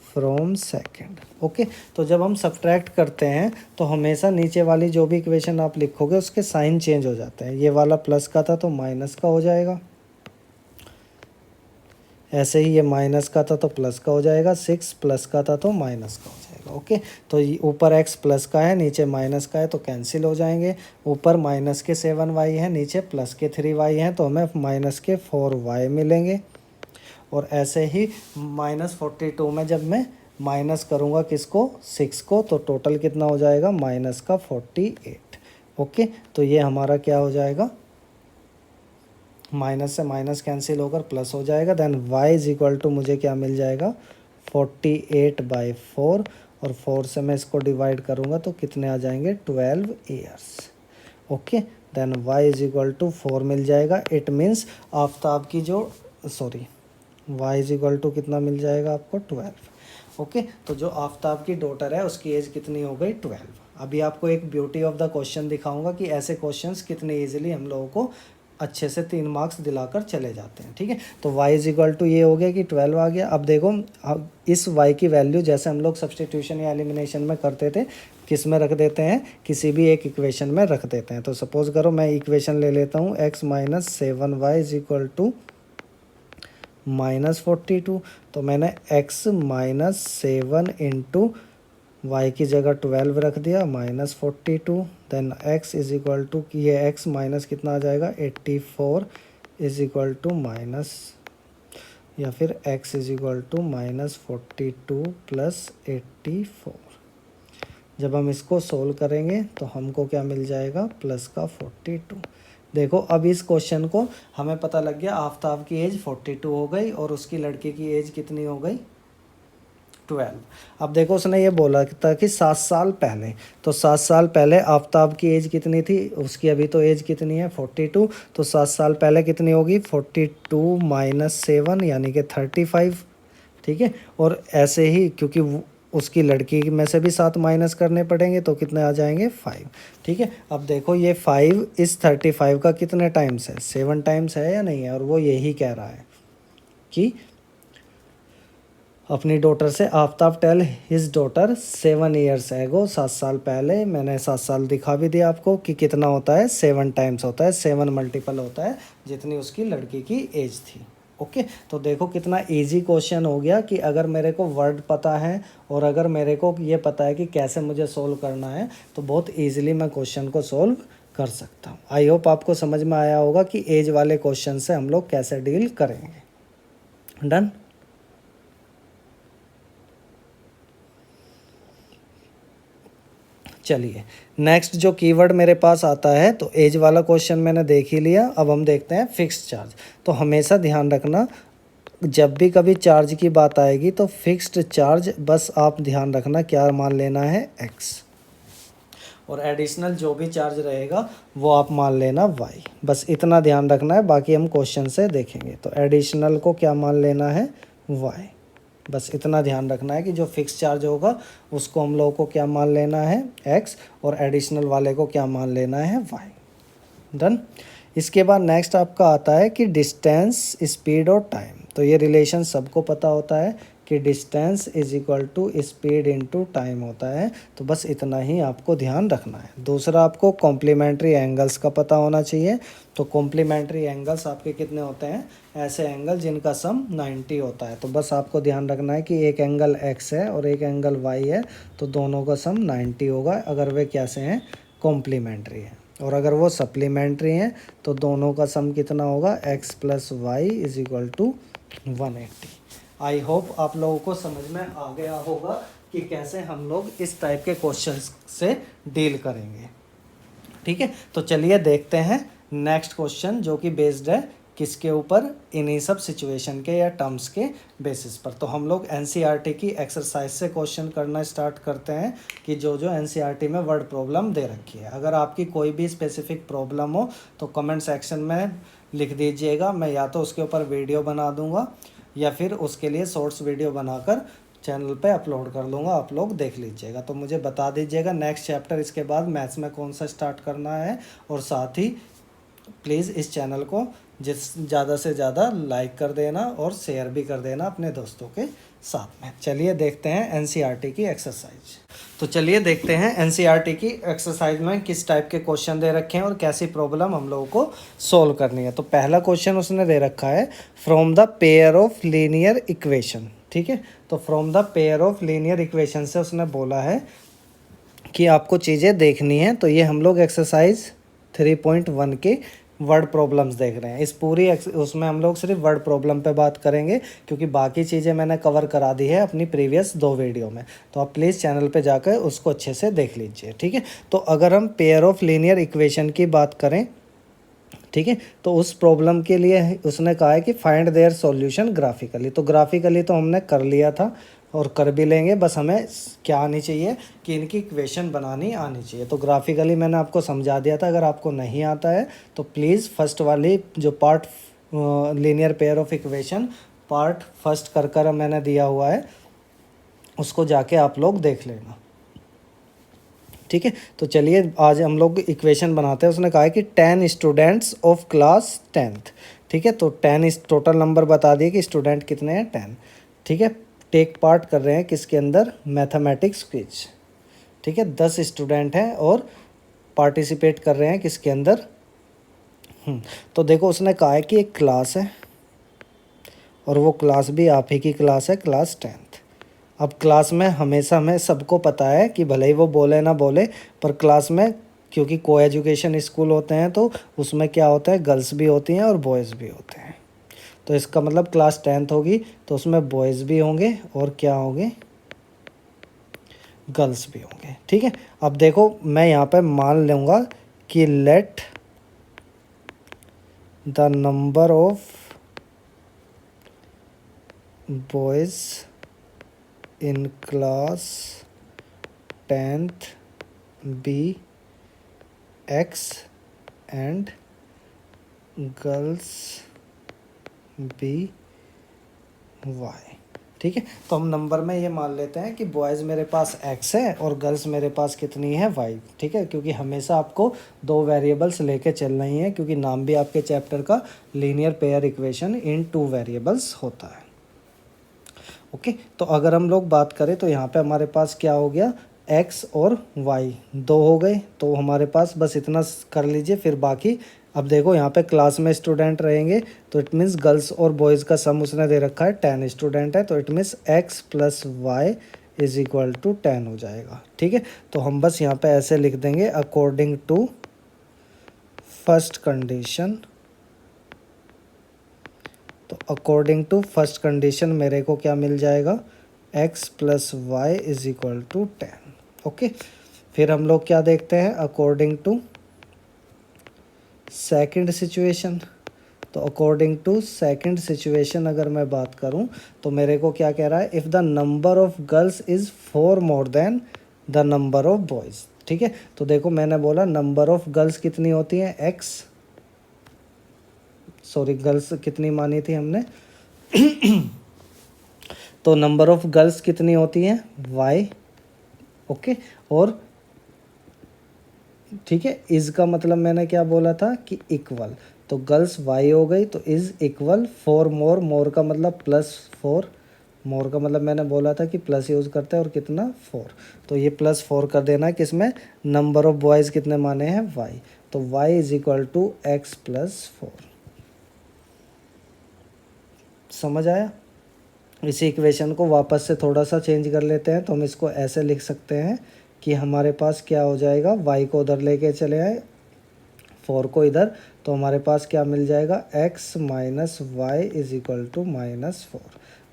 from second. Okay, तो जब हम सब्ट्रैक्ट करते हैं तो हमेशा नीचे वाली जो भी इक्वेशन आप लिखोगे उसके साइन चेंज हो जाते हैं। ये वाला प्लस का था तो माइनस का हो जाएगा, ऐसे ही ये माइनस का था तो प्लस का हो जाएगा, 6 प्लस का था तो माइनस का हो जाएगा। ओके, तो ऊपर x प्लस का है, नीचे माइनस का है, तो कैंसिल हो जाएंगे। ऊपर माइनस के 7y है, नीचे प्लस के 3y हैं, तो हमें माइनस के 4y मिलेंगे। और ऐसे ही -42 में जब मैं माइनस करूँगा किसको, 6 को, तो टोटल कितना हो जाएगा, माइनस का 48। ओके, तो ये हमारा क्या हो जाएगा, माइनस से माइनस कैंसिल होकर प्लस हो जाएगा। Then y is equal to मुझे क्या मिल जाएगा, 48/4, और 4 से मैं इसको डिवाइड करूँगा तो कितने आ जाएंगे, 12 years. Okay, then y is equal to 4 मिल जाएगा। इट मीन्स आफताब की जो, sorry, y is equal to कितना मिल जाएगा आपको 12। ओके, तो जो आफ्ताब की डॉटर है उसकी एज कितनी हो गई 12। अभी आपको एक ब्यूटी ऑफ द क्वेश्चन दिखाऊंगा कि ऐसे क्वेश्चंस कितने इजीली हम लोगों को अच्छे से 3 मार्क्स दिलाकर चले जाते हैं। ठीक है, तो y इज इक्वल टू ये हो गया कि 12 आ गया। अब देखो, अब इस y की वैल्यू जैसे हम लोग सब्सटीट्यूशन या एलिमिनेशन में करते थे, किस में रख देते हैं, किसी भी एक इक्वेशन में रख देते हैं। तो सपोज करो मैं इक्वेशन ले लेता हूँ x minus 7y is equal to -42। तो मैंने x माइनस 7 इंटू y की जगह 12 रख दिया -42। Then x is equal to, ये x माइनस कितना आ जाएगा 84 इज इक्वल टू माइनस, या फिर x is equal to -42 plus 84। जब हम इसको सोल्व करेंगे तो हमको क्या मिल जाएगा, प्लस का 42। देखो अब इस क्वेश्चन को हमें पता लग गया आफ्ताब की एज 42 हो गई और उसकी लड़की की एज कितनी हो गई 12। अब देखो उसने ये बोला था कि 7 साल पहले, तो 7 साल पहले आफ्ताब की एज कितनी थी, उसकी अभी तो एज कितनी है 42, तो 7 साल पहले कितनी होगी 42 माइनस 7 यानी कि 35। ठीक है, और ऐसे ही क्योंकि उसकी लड़की में से भी 7 माइनस करने पड़ेंगे तो कितने आ जाएंगे 5। ठीक है, अब देखो ये 5 इस 35 का कितने टाइम्स है, 7 टाइम्स है या नहीं है, और वो यही कह रहा है कि अपनी डॉटर से Aftab tell his daughter 7 years ago, 7 साल पहले। मैंने 7 साल दिखा भी दिया आपको कि कितना होता है, 7 टाइम्स होता है, 7 मल्टीपल होता है जितनी उसकी लड़की की एज थी। ओके, तो देखो कितना इजी क्वेश्चन हो गया कि अगर मेरे को वर्ड पता है और अगर मेरे को ये पता है कि कैसे मुझे सोल्व करना है तो बहुत ईजिली मैं क्वेश्चन को सोल्व कर सकता हूँ। आई होप आपको समझ में आया होगा कि एज वाले क्वेश्चन से हम लोग कैसे डील करेंगे। डन। चलिए नेक्स्ट जो कीवर्ड मेरे पास आता है, तो एज वाला क्वेश्चन मैंने देख ही लिया। अब हम देखते हैं फिक्स्ड चार्ज। तो हमेशा ध्यान रखना जब भी कभी चार्ज की बात आएगी तो फिक्स्ड चार्ज बस आप ध्यान रखना क्या मान लेना है x, और एडिशनल जो भी चार्ज रहेगा वो आप मान लेना y। बस इतना ध्यान रखना है, बाकी हम क्वेश्चन से देखेंगे। तो एडिशनल को क्या मान लेना है y, बस इतना ध्यान रखना है कि जो फिक्स चार्ज होगा उसको हम लोगों को क्या मान लेना है x, और एडिशनल वाले को क्या मान लेना है y। डन। इसके बाद नेक्स्ट आपका आता है कि डिस्टेंस, स्पीड और टाइम। तो ये रिलेशन सबको पता होता है कि distance is equal to speed into time होता है। तो बस इतना ही आपको ध्यान रखना है। दूसरा आपको कॉम्प्लीमेंट्री एंगल्स का पता होना चाहिए। तो कॉम्प्लीमेंट्री एंगल्स आपके कितने होते हैं, ऐसे एंगल जिनका सम 90 होता है। तो बस आपको ध्यान रखना है कि एक एंगल x है और एक एंगल y है, तो दोनों का सम 90 होगा अगर वे कैसे हैं, कॉम्प्लीमेंट्री है। और अगर वो सप्लीमेंट्री हैं तो दोनों का सम कितना होगा, x plus y is equal to 180। I hope आप लोगों को समझ में आ गया होगा कि कैसे हम लोग इस टाइप के क्वेश्चंस से डील करेंगे। ठीक है, तो चलिए देखते हैं नेक्स्ट क्वेश्चन जो कि बेस्ड है किसके ऊपर, इन्हीं सब सिचुएशन के या टर्म्स के बेसिस पर। तो हम लोग एनसीईआरटी की एक्सरसाइज से क्वेश्चन करना स्टार्ट करते हैं कि जो जो एनसीईआरटी में वर्ड प्रॉब्लम दे रखी है। अगर आपकी कोई भी स्पेसिफिक प्रॉब्लम हो तो कमेंट सेक्शन में लिख दीजिएगा, मैं या तो उसके ऊपर वीडियो बना दूंगा या फिर उसके लिए शॉर्ट्स वीडियो बनाकर चैनल पे अपलोड कर दूंगा, आप लोग देख लीजिएगा। तो मुझे बता दीजिएगा नेक्स्ट चैप्टर इसके बाद मैथ्स में कौन सा स्टार्ट करना है, और साथ ही प्लीज़ इस चैनल को ज़्यादा से ज़्यादा लाइक कर देना और शेयर भी कर देना अपने दोस्तों के साथ में। चलिए देखते हैं एनसीईआरटी की एक्सरसाइज। तो चलिए देखते हैं एनसीईआरटी की एक्सरसाइज में किस टाइप के क्वेश्चन दे रखे हैं और कैसी प्रॉब्लम हम लोगों को सोल्व करनी है। तो पहला क्वेश्चन उसने दे रखा है from the pair of linear equation. ठीक है, तो from the pair of linear equation से उसने बोला है कि आपको चीज़ें देखनी है। तो ये हम लोग एक्सरसाइज 3.1 के वर्ड प्रॉब्लम्स देख रहे हैं। इस पूरी उसमें हम लोग सिर्फ वर्ड प्रॉब्लम पे बात करेंगे क्योंकि बाकी चीज़ें मैंने कवर करा दी है अपनी प्रीवियस 2 वीडियो में। तो आप प्लीज़ चैनल पे जाकर उसको अच्छे से देख लीजिए। ठीक है, तो अगर हम पेयर ऑफ लीनियर इक्वेशन की बात करें, ठीक है, तो उस प्रॉब्लम के लिए उसने कहा है कि फाइंड देयर सॉल्यूशन ग्राफिकली। तो ग्राफिकली तो हमने कर लिया था और कर भी लेंगे, बस हमें क्या आनी चाहिए कि इनकी इक्वेशन बनानी आनी चाहिए। तो ग्राफिकली मैंने आपको समझा दिया था, अगर आपको नहीं आता है तो प्लीज़ फर्स्ट वाली जो part linear pair of equation part first कर मैंने दिया हुआ है, उसको जाके आप लोग देख लेना, ठीक है। तो चलिए आज हम लोग इक्वेशन बनाते हैं। उसने कहा है कि 10 स्टूडेंट्स ऑफ क्लास 10th, ठीक है। तो 10 इस टोटल नंबर बता दिए कि स्टूडेंट कितने हैं, 10, ठीक है। टेक पार्ट कर रहे हैं किसके अंदर, मैथमेटिक्स क्विज, ठीक है। 10 स्टूडेंट हैं और पार्टिसिपेट कर रहे हैं किसके अंदर। तो देखो उसने कहा है कि एक क्लास है और वो क्लास भी आप ही की क्लास है, क्लास 10th। अब क्लास में हमेशा हमें सबको पता है कि भले ही वो बोले ना बोले, पर क्लास में क्योंकि को एजुकेशन स्कूल होते हैं तो उसमें क्या होता है, गर्ल्स भी होती हैं और बॉयज़ भी होते हैं। तो इसका मतलब क्लास 10th होगी तो उसमें बॉयज़ भी होंगे और क्या होंगे, गर्ल्स भी होंगे, ठीक है। अब देखो मैं यहाँ पे मान लूँगा कि let the number of boys in class 10th be x and girls be y, ठीक है। तो हम नंबर में ये मान लेते हैं कि बॉयज़ मेरे पास x है और गर्ल्स मेरे पास कितनी है y, ठीक है। क्योंकि हमेशा आपको दो वेरिएबल्स लेके चलना ही है, क्योंकि नाम भी आपके चैप्टर का linear pair equation in two variables होता है, ओके। तो अगर हम लोग बात करें तो यहाँ पे हमारे पास क्या हो गया, x और y दो हो गए, तो हमारे पास बस इतना कर लीजिए। फिर बाकी अब देखो यहाँ पे क्लास में स्टूडेंट रहेंगे तो इट मीन्स गर्ल्स और बॉयज़ का सम उसने दे रखा है, 10 स्टूडेंट है, तो it means x plus y is equal to 10 हो जाएगा, ठीक है। तो हम बस यहाँ पे ऐसे लिख देंगे अकॉर्डिंग टू फर्स्ट कंडीशन। तो अकॉर्डिंग टू फर्स्ट कंडीशन मेरे को क्या मिल जाएगा, x plus y is equal to 10, okay. फिर हम लोग क्या देखते हैं, अकॉर्डिंग टू सेकंड सिचुएशन। तो अकॉर्डिंग टू सेकंड सिचुएशन अगर मैं बात करूं तो मेरे को क्या कह रहा है, if the number of girls is 4 more than the number of boys, ठीक है। तो देखो मैंने बोला नंबर ऑफ गर्ल्स कितनी होती है, x, सॉरी गर्ल्स कितनी मानी थी हमने तो नंबर ऑफ गर्ल्स कितनी होती हैं, y, ओके। और ठीक है, इज़ का मतलब मैंने क्या बोला था कि इक्वल, तो गर्ल्स y हो गई तो इज़ इक्वल 4 मोर, मोर का मतलब +4, मोर का मतलब मैंने बोला था कि प्लस यूज़ करते हैं और कितना 4, तो ये +4 कर देना है किसमें, नंबर ऑफ बॉयज़ कितने माने हैं y, तो y is equal to x plus 4। समझ आया। इसी इक्वेशन को वापस से थोड़ा सा चेंज कर लेते हैं, तो हम इसको ऐसे लिख सकते हैं कि हमारे पास क्या हो जाएगा, y को उधर लेके चले आए, 4 को इधर, तो हमारे पास क्या मिल जाएगा, x minus y is equal to -4।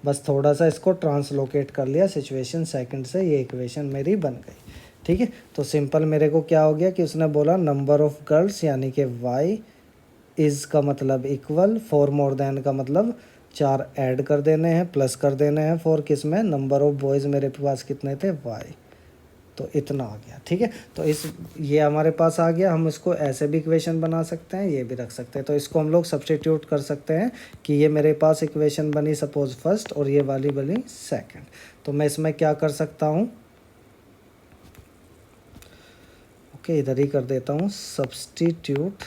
बस थोड़ा सा इसको ट्रांसलोकेट कर लिया सिचुएशन सेकंड से, ये इक्वेशन मेरी बन गई, ठीक है। तो सिंपल मेरे को क्या हो गया कि उसने बोला नंबर ऑफ गर्ल्स यानी कि y इज़ का मतलब इक्वल, 4 मोर देन का मतलब 4 ऐड कर देने हैं, प्लस कर देने हैं 4 किस में, नंबर ऑफ बॉयज़ मेरे पास कितने थे, y, तो इतना आ गया, ठीक है। तो ये हमारे पास आ गया, हम इसको ऐसे भी इक्वेशन बना सकते हैं, ये भी रख सकते हैं। तो इसको हम लोग सब्स्टिट्यूट कर सकते हैं कि ये मेरे पास इक्वेशन बनी सपोज फर्स्ट और ये वाली बनी सेकंड। तो मैं इसमें क्या कर सकता हूँ, ओके इधर ही कर देता हूँ, substitute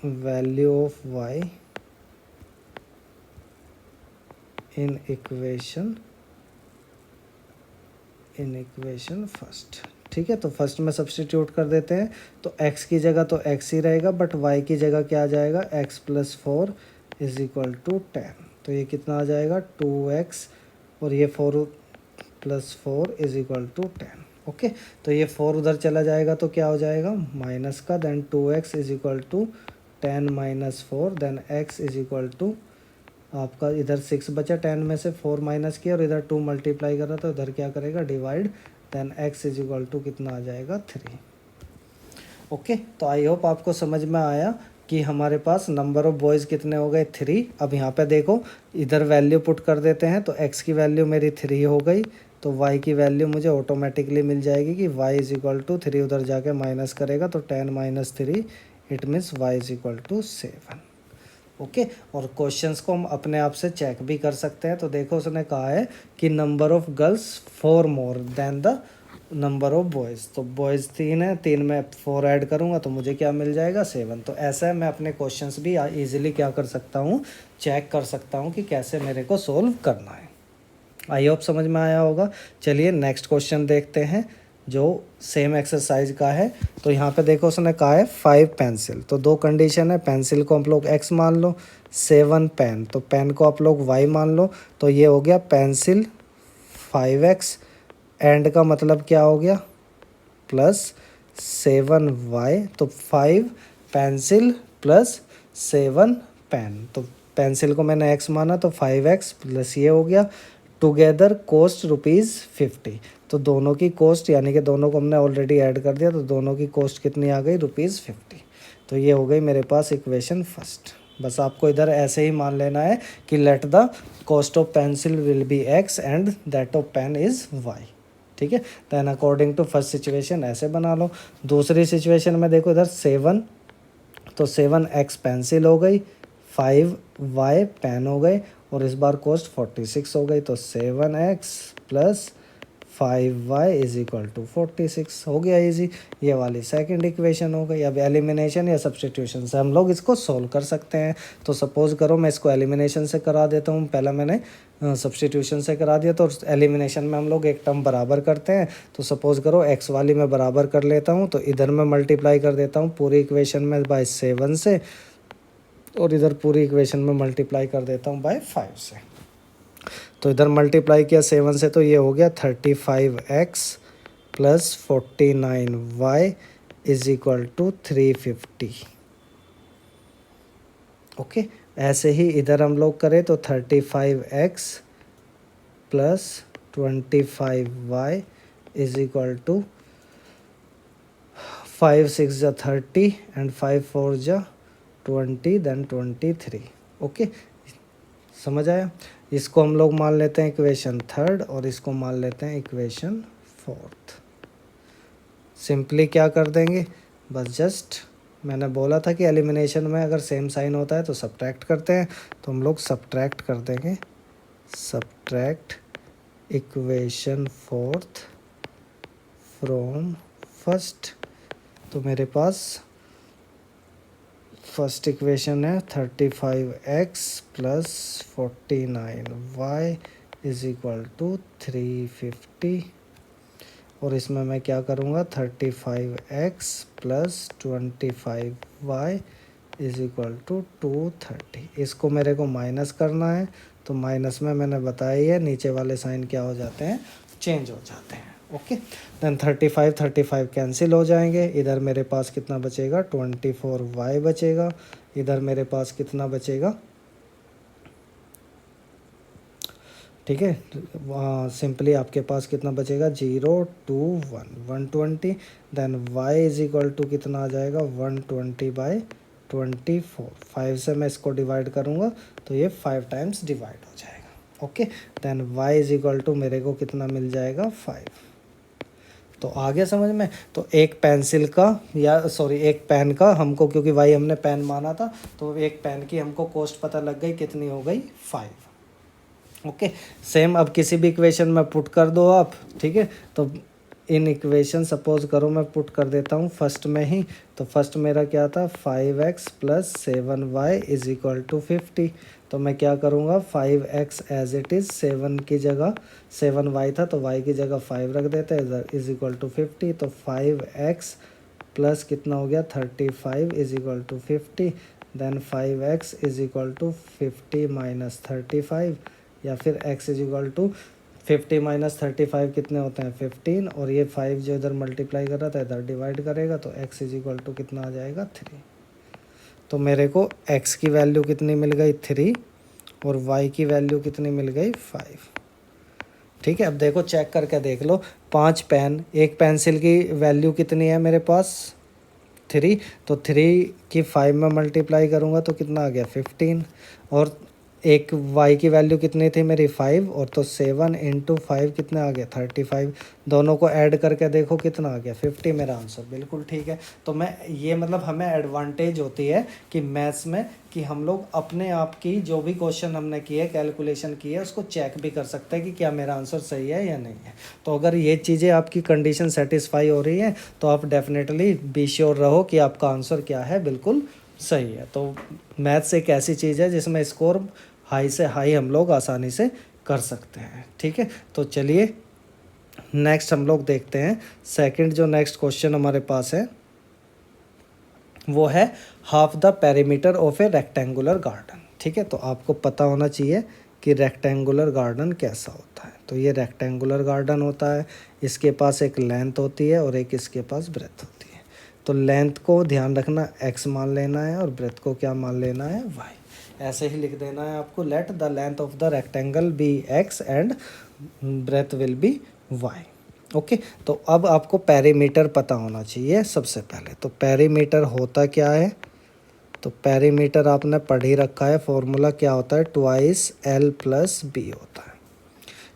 value of y in equation first, ठीक है। तो फर्स्ट में सब्स्टिट्यूट कर देते हैं, तो x की जगह तो x ही रहेगा, बट y की जगह क्या आ जाएगा, x plus 4 is equal to 10, तो ये कितना आ जाएगा 2x, और ये 4 plus 4 is equal to 10, okay. तो ये 4 उधर चला जाएगा तो क्या हो जाएगा माइनस का, then 2x is equal to 10 minus 4, then x is equal to आपका इधर 6 बचा, 10 में से 4 माइनस किया और इधर 2 मल्टीप्लाई कर रहा था, इधर क्या करेगा divide, then x is equal to कितना आ जाएगा 3, ओके। तो आई होप आपको समझ में आया कि हमारे पास नंबर ऑफ बॉयज़ कितने हो गए 3। अब यहाँ पे देखो इधर वैल्यू पुट कर देते हैं, तो x की वैल्यू मेरी 3 हो गई, तो y की वैल्यू मुझे ऑटोमेटिकली मिल जाएगी कि y इज इक्वल टू 3, उधर जाके माइनस करेगा तो 10 minus 3 it means y is equal to 7। Okay और क्वेश्चंस को हम अपने आप से चेक भी कर सकते हैं। तो देखो उसने कहा है कि number of girls 4 more than the number of boys. तो बॉयज़ 3 है, 3 में 4 ऐड करूँगा तो मुझे क्या मिल जाएगा 7। तो ऐसा है मैं अपने क्वेश्चंस भी इजीली क्या कर सकता हूँ, चेक कर सकता हूँ कि कैसे मेरे को सोल्व करना है। आई होप समझ में आया होगा। चलिए नेक्स्ट क्वेश्चन देखते हैं जो सेम एक्सरसाइज का है। तो यहाँ पे देखो उसने कहा है 5 पेंसिल। तो दो कंडीशन है, पेंसिल को आप लोग x मान लो, 7 पेन, तो पेन को आप लोग y मान लो। तो ये हो गया पेंसिल 5x, एंड का मतलब क्या हो गया प्लस 7y। तो 5 पेंसिल प्लस 7 पेन। तो पेंसिल को मैंने x माना तो 5x प्लस ये हो गया, टुगेदर कॉस्ट ₹50। तो दोनों की कॉस्ट यानी कि दोनों को हमने ऑलरेडी ऐड कर दिया, तो दोनों की कॉस्ट कितनी आ गई ₹50। तो ये हो गई मेरे पास इक्वेशन फर्स्ट। बस आपको इधर ऐसे ही मान लेना है कि let the cost of pencil will be x and that of pen is y। ठीक है, then according to first situation ऐसे बना लो। दूसरी सिचुएशन में देखो इधर 7, तो 7x पेंसिल हो गई, 5y पेन हो गए, और इस बार कॉस्ट 46 हो गई। तो 7x plus 5y is equal to 46 हो गया इजी। ये वाली सेकंड इक्वेशन हो गई। अब एलिमिनेशन या सब्स्टिट्यूशन से हम लोग इसको सोल्व कर सकते हैं। तो सपोज़ करो मैं इसको एलिमिनेशन से करा देता हूँ, पहला मैंने सब्स्टिट्यूशन से करा दिया। तो एलिमिनेशन में हम लोग एक टर्म बराबर करते हैं। तो सपोज़ करो x वाली मैं बराबर कर लेता हूँ, तो इधर मैं मल्टीप्लाई कर देता हूँ पूरी इक्वेशन में बाय 7 से, और इधर पूरी इक्वेशन में मल्टीप्लाई कर देता हूँ बाय 5 से। तो इधर मल्टीप्लाई किया 7 से, तो ये हो गया 35x plus 49y is equal to 350। Okay, ऐसे ही इधर हम लोग करें तो 35x plus 25y is equal to 5 6 जा 30 एंड 5 4 जा 20 देन 23। ओके, समझ आया। इसको हम लोग मान लेते हैं इक्वेशन थर्ड, और इसको मान लेते हैं इक्वेशन फोर्थ। सिंपली क्या कर देंगे, बस जस्ट मैंने बोला था कि एलिमिनेशन में अगर सेम साइन होता है तो सब्ट्रैक्ट करते हैं, तो हम लोग सब्ट्रैक्ट कर देंगे, subtract equation fourth from first. तो मेरे पास फर्स्ट इक्वेशन है 35x plus 49y is equal to 350, और इसमें मैं क्या करूँगा 35x plus 25y is equal to 230। इसको मेरे को माइनस करना है, तो माइनस में मैंने बताया ही है नीचे वाले साइन क्या हो जाते हैं, चेंज हो जाते हैं। ओके, देन 35 कैंसिल हो जाएंगे। इधर मेरे पास कितना बचेगा 24y बचेगा। इधर मेरे पास कितना बचेगा, ठीक है, सिंपली आपके पास कितना बचेगा 0 2 1 120। Then y is equal to कितना आ जाएगा 120/24। 5 से मैं इसको डिवाइड करूँगा तो ये 5 टाइम्स डिवाइड हो जाएगा। Okay, then y is equal to मेरे को कितना मिल जाएगा 5। तो आ गया समझ में। तो एक पेंसिल का या सॉरी एक पेन का हमको, क्योंकि y हमने पेन माना था, तो एक पेन की हमको कॉस्ट पता लग गई, कितनी हो गई 5। ओके, सेम अब किसी भी इक्वेशन में पुट कर दो आप, ठीक है। तो इन इक्वेशन सपोज करो मैं पुट कर देता हूँ फर्स्ट में ही। तो फर्स्ट मेरा क्या था 5x plus 7y is equal to 50। तो मैं क्या करूँगा 5x एज इट इज़, 7 की जगह 7y था तो y की जगह 5 रख देते हैं, इज इक्वल टू 50। तो 5x प्लस कितना हो गया 35 is equal to 50। Then 5x is equal to 50 minus 35, या फिर x is equal to 50 minus 35 कितने होते हैं 15, और ये 5 जो इधर मल्टीप्लाई कर रहा था इधर डिवाइड करेगा, तो x इज इक्वल टू कितना आ जाएगा 3। तो मेरे को x की वैल्यू कितनी मिल गई 3, और y की वैल्यू कितनी मिल गई 5। ठीक है, अब देखो चेक करके देख लो, 5 पेन, एक पेंसिल की वैल्यू कितनी है मेरे पास 3, तो 3 की 5 में मल्टीप्लाई करूँगा तो कितना आ गया 15, और एक y की वैल्यू कितनी थी मेरी 5, और तो 7 इंटू 5 कितने आ गया 35। दोनों को ऐड करके देखो कितना आ गया 50 मेरा आंसर। बिल्कुल ठीक है। तो मैं ये मतलब हमें एडवांटेज होती है कि मैथ्स में कि हम लोग अपने आप की जो भी क्वेश्चन हमने किए कैलकुलेशन की है उसको चेक भी कर सकते हैं कि क्या मेरा आंसर सही है या नहीं है। तो अगर ये चीज़ें आपकी कंडीशन सेटिस्फाई हो रही है तो आप डेफिनेटली बी श्योर रहो कि आपका आंसर क्या है, बिल्कुल सही है। तो मैथ्स एक ऐसी चीज़ है जिसमें स्कोर हाई से हाई हम लोग आसानी से कर सकते हैं। ठीक है, तो चलिए नेक्स्ट हम लोग देखते हैं। सेकंड जो नेक्स्ट क्वेश्चन हमारे पास है वो है half the perimeter of A rectangular garden. ठीक है, तो आपको पता होना चाहिए कि रेक्टेंगुलर गार्डन कैसा होता है। तो ये रेक्टेंगुलर गार्डन होता है, इसके पास एक लेंथ होती है और एक इसके पास ब्रेथ होती है। तो लेंथ को ध्यान रखना x मान लेना है और ब्रेथ को क्या मान लेना है y। ऐसे ही लिख देना है आपको, let the length of the rectangle be x and breadth will be y। Okay, तो अब आपको पेरीमीटर पता होना चाहिए सबसे पहले। तो पेरीमीटर होता क्या है, तो पेरीमीटर आपने पढ़ ही रखा है, फॉर्मूला क्या होता है, ट्वाइस l प्लस बी होता है।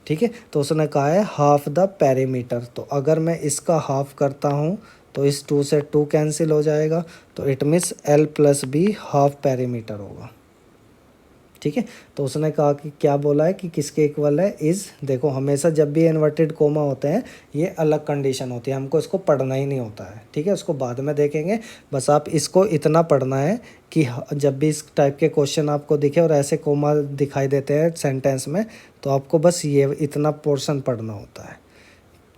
ठीक है, तो उसने कहा है हाफ द पेरीमीटर। तो अगर मैं इसका हाफ करता हूँ तो इस 2 से 2 कैंसिल हो जाएगा, तो it means l plus b half perimeter होगा। ठीक है, तो उसने कहा कि क्या बोला है कि किसके इक्वल है, इज़। देखो हमेशा जब भी इन्वर्टेड कोमा होते हैं ये अलग कंडीशन होती है, हमको इसको पढ़ना ही नहीं होता है। ठीक है, उसको बाद में देखेंगे, बस आप इसको इतना पढ़ना है कि जब भी इस टाइप के क्वेश्चन आपको दिखे और ऐसे कोमा दिखाई देते हैं सेंटेंस में, तो आपको बस ये इतना पोर्शन पढ़ना होता है।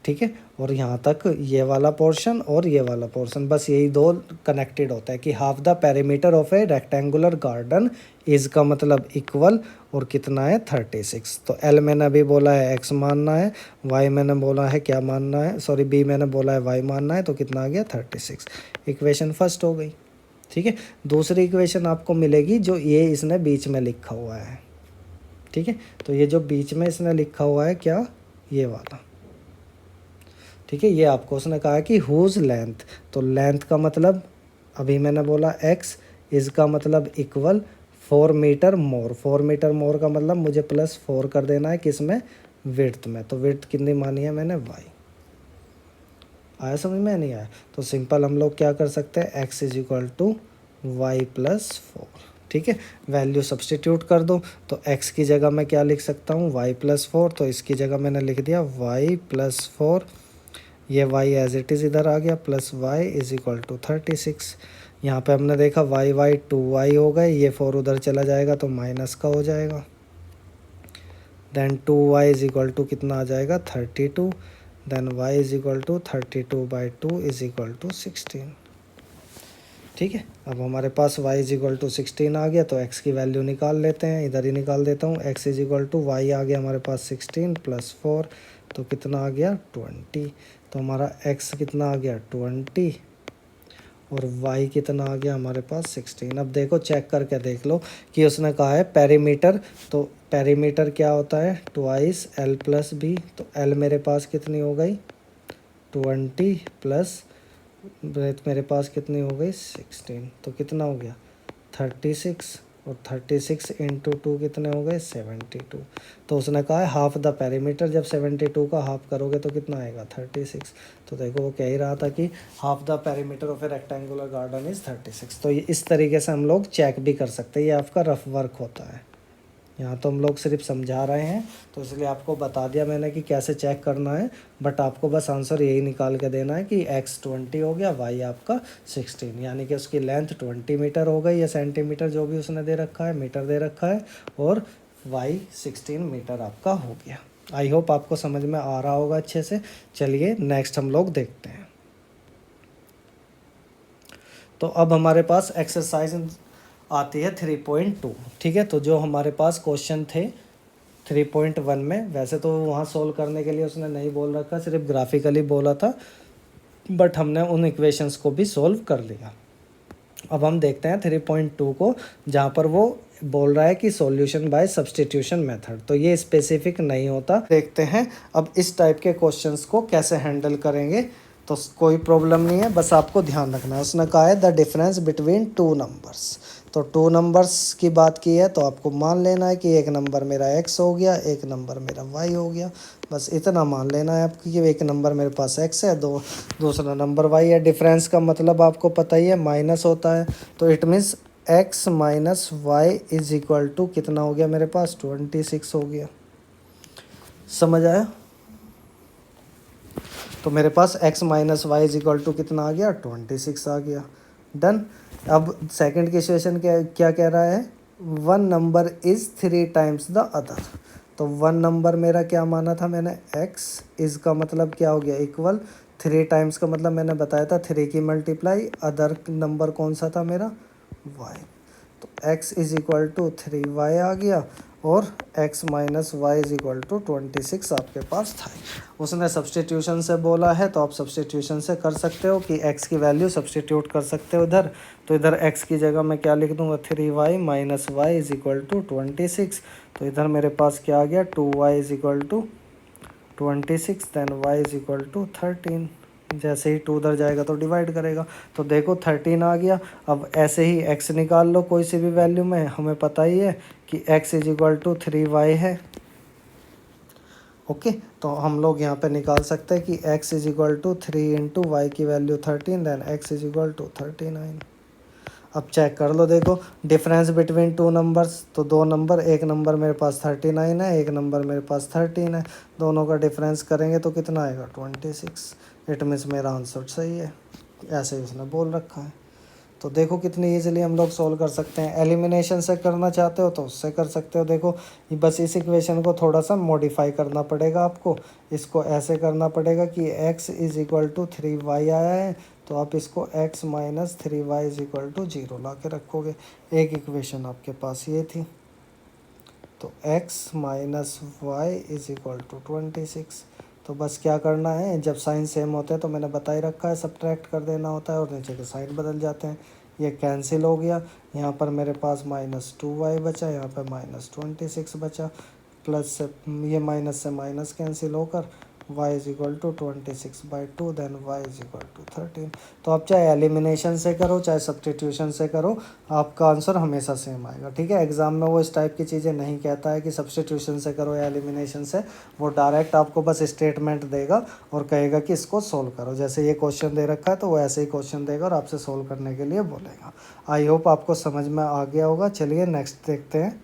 ठीक है, और यहाँ तक ये वाला पोर्शन और ये वाला पोर्शन, बस यही दो कनेक्टेड होता है कि half the perimeter of A rectangular garden is का मतलब इक्वल, और कितना है 36। तो एल मैंने अभी बोला है एक्स मानना है, वाई मैंने बोला है क्या मानना है, सॉरी बी मैंने बोला है वाई मानना है, तो कितना आ गया 36। इक्वेशन फर्स्ट हो गई। ठीक है, दूसरी इक्वेशन आपको मिलेगी जो ये इसने बीच में लिखा हुआ है। ठीक है, तो ये जो बीच में इसने लिखा हुआ है क्या, ये वाला। ठीक है, ये आपको उसने कहा कि हुज लेंथ, तो लेंथ का मतलब अभी मैंने बोला x, इसका मतलब equal 4 metre more. 4 metre more का मतलब मुझे प्लस 4 कर देना है किस में, विड्थ में। तो विड्थ कितनी मानी है मैंने, y। आया समझ में, नहीं आया तो सिंपल हम लोग क्या कर सकते हैं, x is equal to y plus 4। ठीक है, वैल्यू सब्सटीट्यूट कर दो, तो x की जगह मैं क्या लिख सकता हूँ, y प्लस 4। तो इसकी जगह मैंने लिख दिया y प्लस 4, ये y एज इट इज़ इधर आ गया, plus y is equal to 36। यहाँ पे हमने देखा y 2y हो गए, ये 4 उधर चला जाएगा तो माइनस का हो जाएगा। Then 2y is equal to कितना आ जाएगा 32। Then y is equal to 32/2 is equal to 16। ठीक है, अब हमारे पास y इज इक्वल टू 16 आ गया, तो x की वैल्यू निकाल लेते हैं, इधर ही निकाल देता हूँ। x is equal to y आ गया हमारे पास 16 प्लस 4, तो कितना आ गया 20। तो हमारा x कितना आ गया 20 और y कितना आ गया हमारे पास 16। अब देखो चेक करके देख लो कि उसने कहा है पेरीमीटर, तो पेरीमीटर क्या होता है, ट्वाइस l प्लस बी। तो l मेरे पास कितनी हो गई 20 प्लस ब्रेथ मेरे पास कितनी हो गई 16, तो कितना हो गया 36, और 36 इंटू 2 कितने हो गए 72। तो उसने कहा है हाफ द पेरीमीटर, जब 72 का हाफ करोगे तो कितना आएगा 36। तो देखो वो कह ही रहा था कि half the perimeter of A rectangular garden is 36। तो ये इस तरीके से हम लोग चेक भी कर सकते हैं, ये आपका रफ वर्क होता है। यहाँ तो हम लोग सिर्फ समझा रहे हैं, तो इसलिए आपको बता दिया मैंने कि कैसे चेक करना है, बट आपको बस आंसर यही निकाल के देना है कि x 20 हो गया, y आपका 16, यानी कि उसकी लेंथ 20 मीटर हो गई या सेंटीमीटर जो भी उसने दे रखा है, मीटर दे रखा है, और y 16 मीटर आपका हो गया। आई होप आपको समझ में आ रहा होगा अच्छे से। चलिए नेक्स्ट हम लोग देखते हैं। तो अब हमारे पास एक्सरसाइज आती है 3.2। ठीक है, तो जो हमारे पास क्वेश्चन थे 3.1 में, वैसे तो वहाँ सोल्व करने के लिए उसने नहीं बोल रखा, सिर्फ ग्राफिकली बोला था, बट हमने उन इक्वेशंस को भी सोल्व कर लिया। अब हम देखते हैं 3.2 को, जहाँ पर वो बोल रहा है कि सॉल्यूशन बाय सब्स्टिट्यूशन मेथड। तो ये स्पेसिफिक नहीं होता। देखते हैं अब इस टाइप के क्वेश्चंस को कैसे हैंडल करेंगे। तो कोई प्रॉब्लम नहीं है, बस आपको ध्यान रखना है। उसने कहा है the difference between two numbers. तो 2 नंबर्स की बात की है तो आपको मान लेना है कि एक नंबर मेरा x हो गया, एक नंबर मेरा y हो गया। बस इतना मान लेना है आपको कि एक नंबर मेरे पास x है, दूसरा नंबर y है। डिफरेंस का मतलब आपको पता ही है, माइनस होता है। तो it means x minus y is equal to कितना हो गया मेरे पास, 26 हो गया। समझ आया? तो मेरे पास x minus y is equal to कितना आ गया, 26 आ गया। डन। अब सेकंड की इक्वेशन क्या क्या कह रहा है, one number is 3 times the other. तो वन नंबर मेरा क्या माना था मैंने, x इज का मतलब क्या हो गया, इक्वल 3 टाइम्स का मतलब मैंने बताया था 3 की मल्टीप्लाई, अदर नंबर कौन सा था मेरा, y। तो x is equal to 3y आ गया और x minus y is equal to 26 आपके पास था। उसने सब्सटीट्यूशन से बोला है तो आप सब्सटीट्यूशन से कर सकते हो कि x की वैल्यू सब्सटीट्यूट कर सकते हो इधर। तो इधर x की जगह मैं क्या लिख दूंगा, 3y minus y is equal to 26। तो इधर मेरे पास क्या आ गया, 2y is equal to 26 then y is equal to 13। जैसे ही 2 उधर जाएगा तो डिवाइड करेगा, तो देखो 13 आ गया। अब ऐसे ही x निकाल लो कोई सी भी वैल्यू में, हमें पता ही है कि x is equal to 3y है। ओके, तो हम लोग यहाँ पे निकाल सकते हैं कि x is equal to 3 into y की value 13 then x is equal to 39। अब चेक कर लो, देखो डिफरेंस बिटवीन टू नंबर्स, तो दो नंबर, एक नंबर मेरे पास 39 है, एक नंबर मेरे पास 13 है, दोनों का डिफरेंस करेंगे तो कितना आएगा, 26। इट मीन्स मेरा आंसर सही है, ऐसे ही उसने बोल रखा है। तो देखो कितनी इजीली हम लोग सॉल्व कर सकते हैं। एलिमिनेशन से करना चाहते हो तो उससे कर सकते हो। देखो बस इस इक्वेशन को थोड़ा सा मॉडिफाई करना पड़ेगा आपको। इसको ऐसे करना पड़ेगा कि x is equal to 3y आया है, तो आप इसको x minus 3y is equal to 0 ला के रखोगे। एक इक्वेशन आपके पास ये थी, तो x minus y is equal to 26। तो बस क्या करना है, जब साइन सेम होते हैं तो मैंने बता ही रखा है, सब्ट्रैक्ट कर देना होता है और नीचे के साइन बदल जाते हैं। ये कैंसिल हो गया, यहाँ पर मेरे पास -2y बचा, यहाँ पर -26 बचा, प्लस से ये माइनस से माइनस कैंसिल होकर y is equal to 26/2 then y is equal to 13। तो आप चाहे एलिमिनेशन से करो चाहे सब्स्टिट्यूशन से करो, आपका आंसर हमेशा सेम आएगा। ठीक है, एग्जाम में वो इस टाइप की चीज़ें नहीं कहता है कि सब्स्टिट्यूशन से करो या एलिमिनेशन से, वो डायरेक्ट आपको बस स्टेटमेंट देगा और कहेगा कि इसको सोल्व करो। जैसे ये क्वेश्चन दे रखा है तो वो ऐसे ही क्वेश्चन देगा और आपसे सोल्व करने के लिए बोलेगा। आई होप आपको समझ में आ गया होगा। चलिए नेक्स्ट देखते हैं।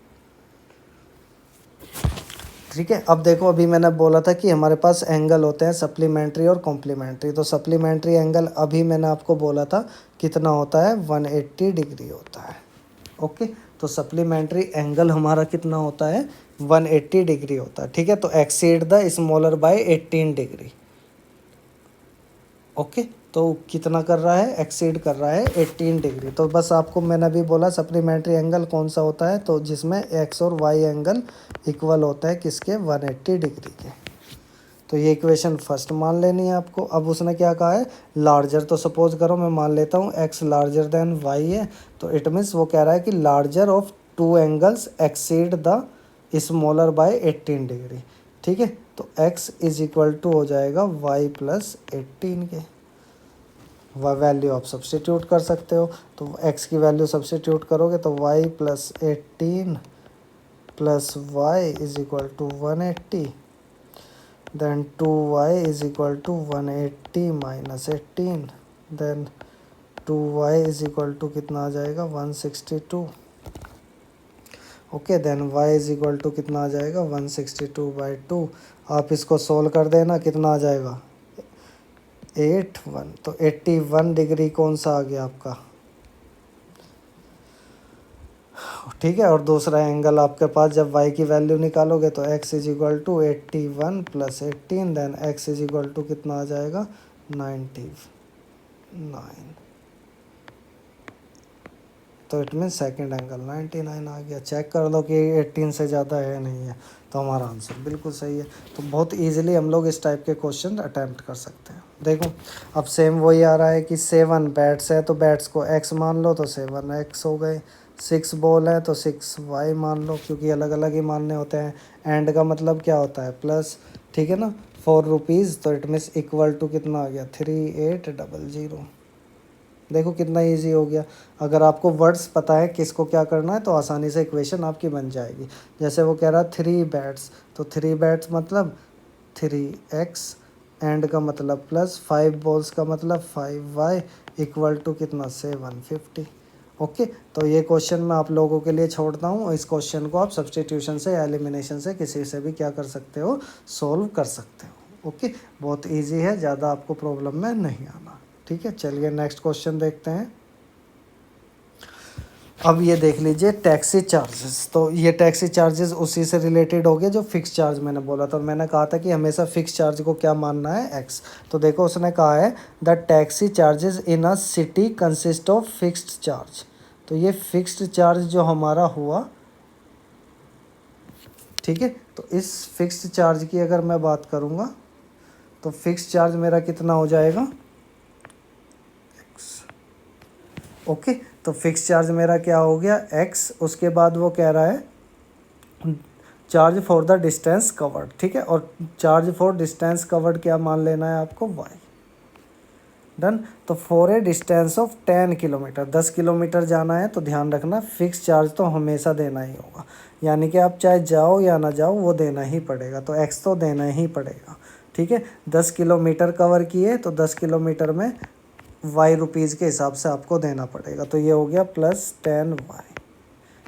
ठीक है, अब देखो अभी मैंने बोला था कि हमारे पास एंगल होते हैं सप्लीमेंट्री और कॉम्प्लीमेंट्री। तो सप्लीमेंट्री एंगल अभी मैंने आपको बोला था कितना होता है, 180 डिग्री होता है। ओके, तो सप्लीमेंट्री एंगल हमारा कितना होता है, 180 डिग्री होता है। ठीक है, तो exceed the smaller by 18 degree. Okay, तो कितना कर रहा है, एक्सीड कर रहा है 18 डिग्री। तो बस आपको मैंने अभी बोला सप्लीमेंट्री एंगल कौन सा होता है, तो जिसमें एक्स और वाई एंगल इक्वल होता है किसके, 180 डिग्री के। तो ये इक्वेशन फर्स्ट मान लेनी है आपको। अब उसने क्या कहा है, लार्जर, तो सपोज करो मैं मान लेता हूँ एक्स लार्जर देन वाई है, तो इट मीन्स वो कह रहा है कि larger of two angles exceed the smaller by 18 degree. ठीक है, तो x इज इक्वल टू हो जाएगा y प्लस 18 के। वह वैल्यू आप सब्सटीट्यूट कर सकते हो, तो x की वैल्यू सब्सटीट्यूट करोगे तो y plus 18 plus y is equal to 180 then 2y is equal to 180 minus 18 then 2y is equal to कितना आ जाएगा, 162। Okay, then y is equal to कितना आ जाएगा, 162/2। आप इसको सोल्व कर देना, कितना आ जाएगा, 81। तो 81 डिग्री कौन सा आ गया आपका। ठीक है, और दूसरा एंगल आपके पास जब y की वैल्यू निकालोगे तो x is equal to 81 plus 18 then x is equal to कितना आ जाएगा, 99। तो इट मीन सेकंड एंगल 99 आ गया। चेक कर लो कि 18 से ज़्यादा है नहीं है, तो हमारा आंसर बिल्कुल सही है। तो बहुत इजीली हम लोग इस टाइप के क्वेश्चन अटैम्प्ट कर सकते हैं। देखो अब सेम वही आ रहा है कि 7 बैट्स है तो बैट्स को x मान लो, तो 7x हो गए। 6 बॉल है तो 6y मान लो, क्योंकि अलग अलग ही मानने होते हैं। एंड का मतलब क्या होता है, प्लस। ठीक है ना, 4 रुपीज़, तो इट मीन्स इक्वल टू कितना आ गया, 3800। देखो कितना इजी हो गया। अगर आपको वर्ड्स पता है किसको क्या करना है तो आसानी से इक्वेशन आपकी बन जाएगी। जैसे वो कह रहा 3 बैट्स, तो 3 बैट्स मतलब 3x, एंड का मतलब प्लस, 5 बॉल्स का मतलब 5y इक्वल टू कितना 750। ओके, तो ये क्वेश्चन मैं आप लोगों के लिए छोड़ता हूँ। इस क्वेश्चन को आप सब्स्टिट्यूशन से या एलिमिनेशन से किसी से भी क्या कर सकते हो, सोल्व कर सकते हो। ओके, बहुत इजी है, ज़्यादा आपको प्रॉब्लम में नहीं आना। ठीक है, चलिए नेक्स्ट क्वेश्चन देखते हैं। अब ये देख लीजिए टैक्सी चार्जेस। तो ये टैक्सी चार्जेस उसी से रिलेटेड हो गए जो फिक्स चार्ज मैंने बोला था, और मैंने कहा था कि हमेशा फिक्स चार्ज को क्या मानना है, एक्स। तो देखो उसने कहा है the taxi charges in a city consist of fixed charge. तो ये फिक्स्ड चार्ज जो हमारा हुआ, ठीक है, तो इस फिक्स्ड चार्ज की अगर मैं बात करूँगा तो फिक्स्ड चार्ज मेरा कितना हो जाएगा, ओके। तो फिक्स चार्ज मेरा क्या हो गया, एक्स। उसके बाद वो कह रहा है charge for the distance covered, ठीक है, और चार्ज फॉर डिस्टेंस कवर्ड क्या मान लेना है आपको, वाई। डन। तो for a distance of 10 kilometre, 10 kilometre जाना है तो ध्यान रखना फिक्स चार्ज तो हमेशा देना ही होगा, यानी कि आप चाहे जाओ या ना जाओ वो देना ही पड़ेगा, तो एक्स तो देना ही पड़ेगा। ठीक है, 10 किलोमीटर कवर किए तो 10 किलोमीटर में वाई रुपीज़ के हिसाब से आपको देना पड़ेगा, तो ये हो गया +10y।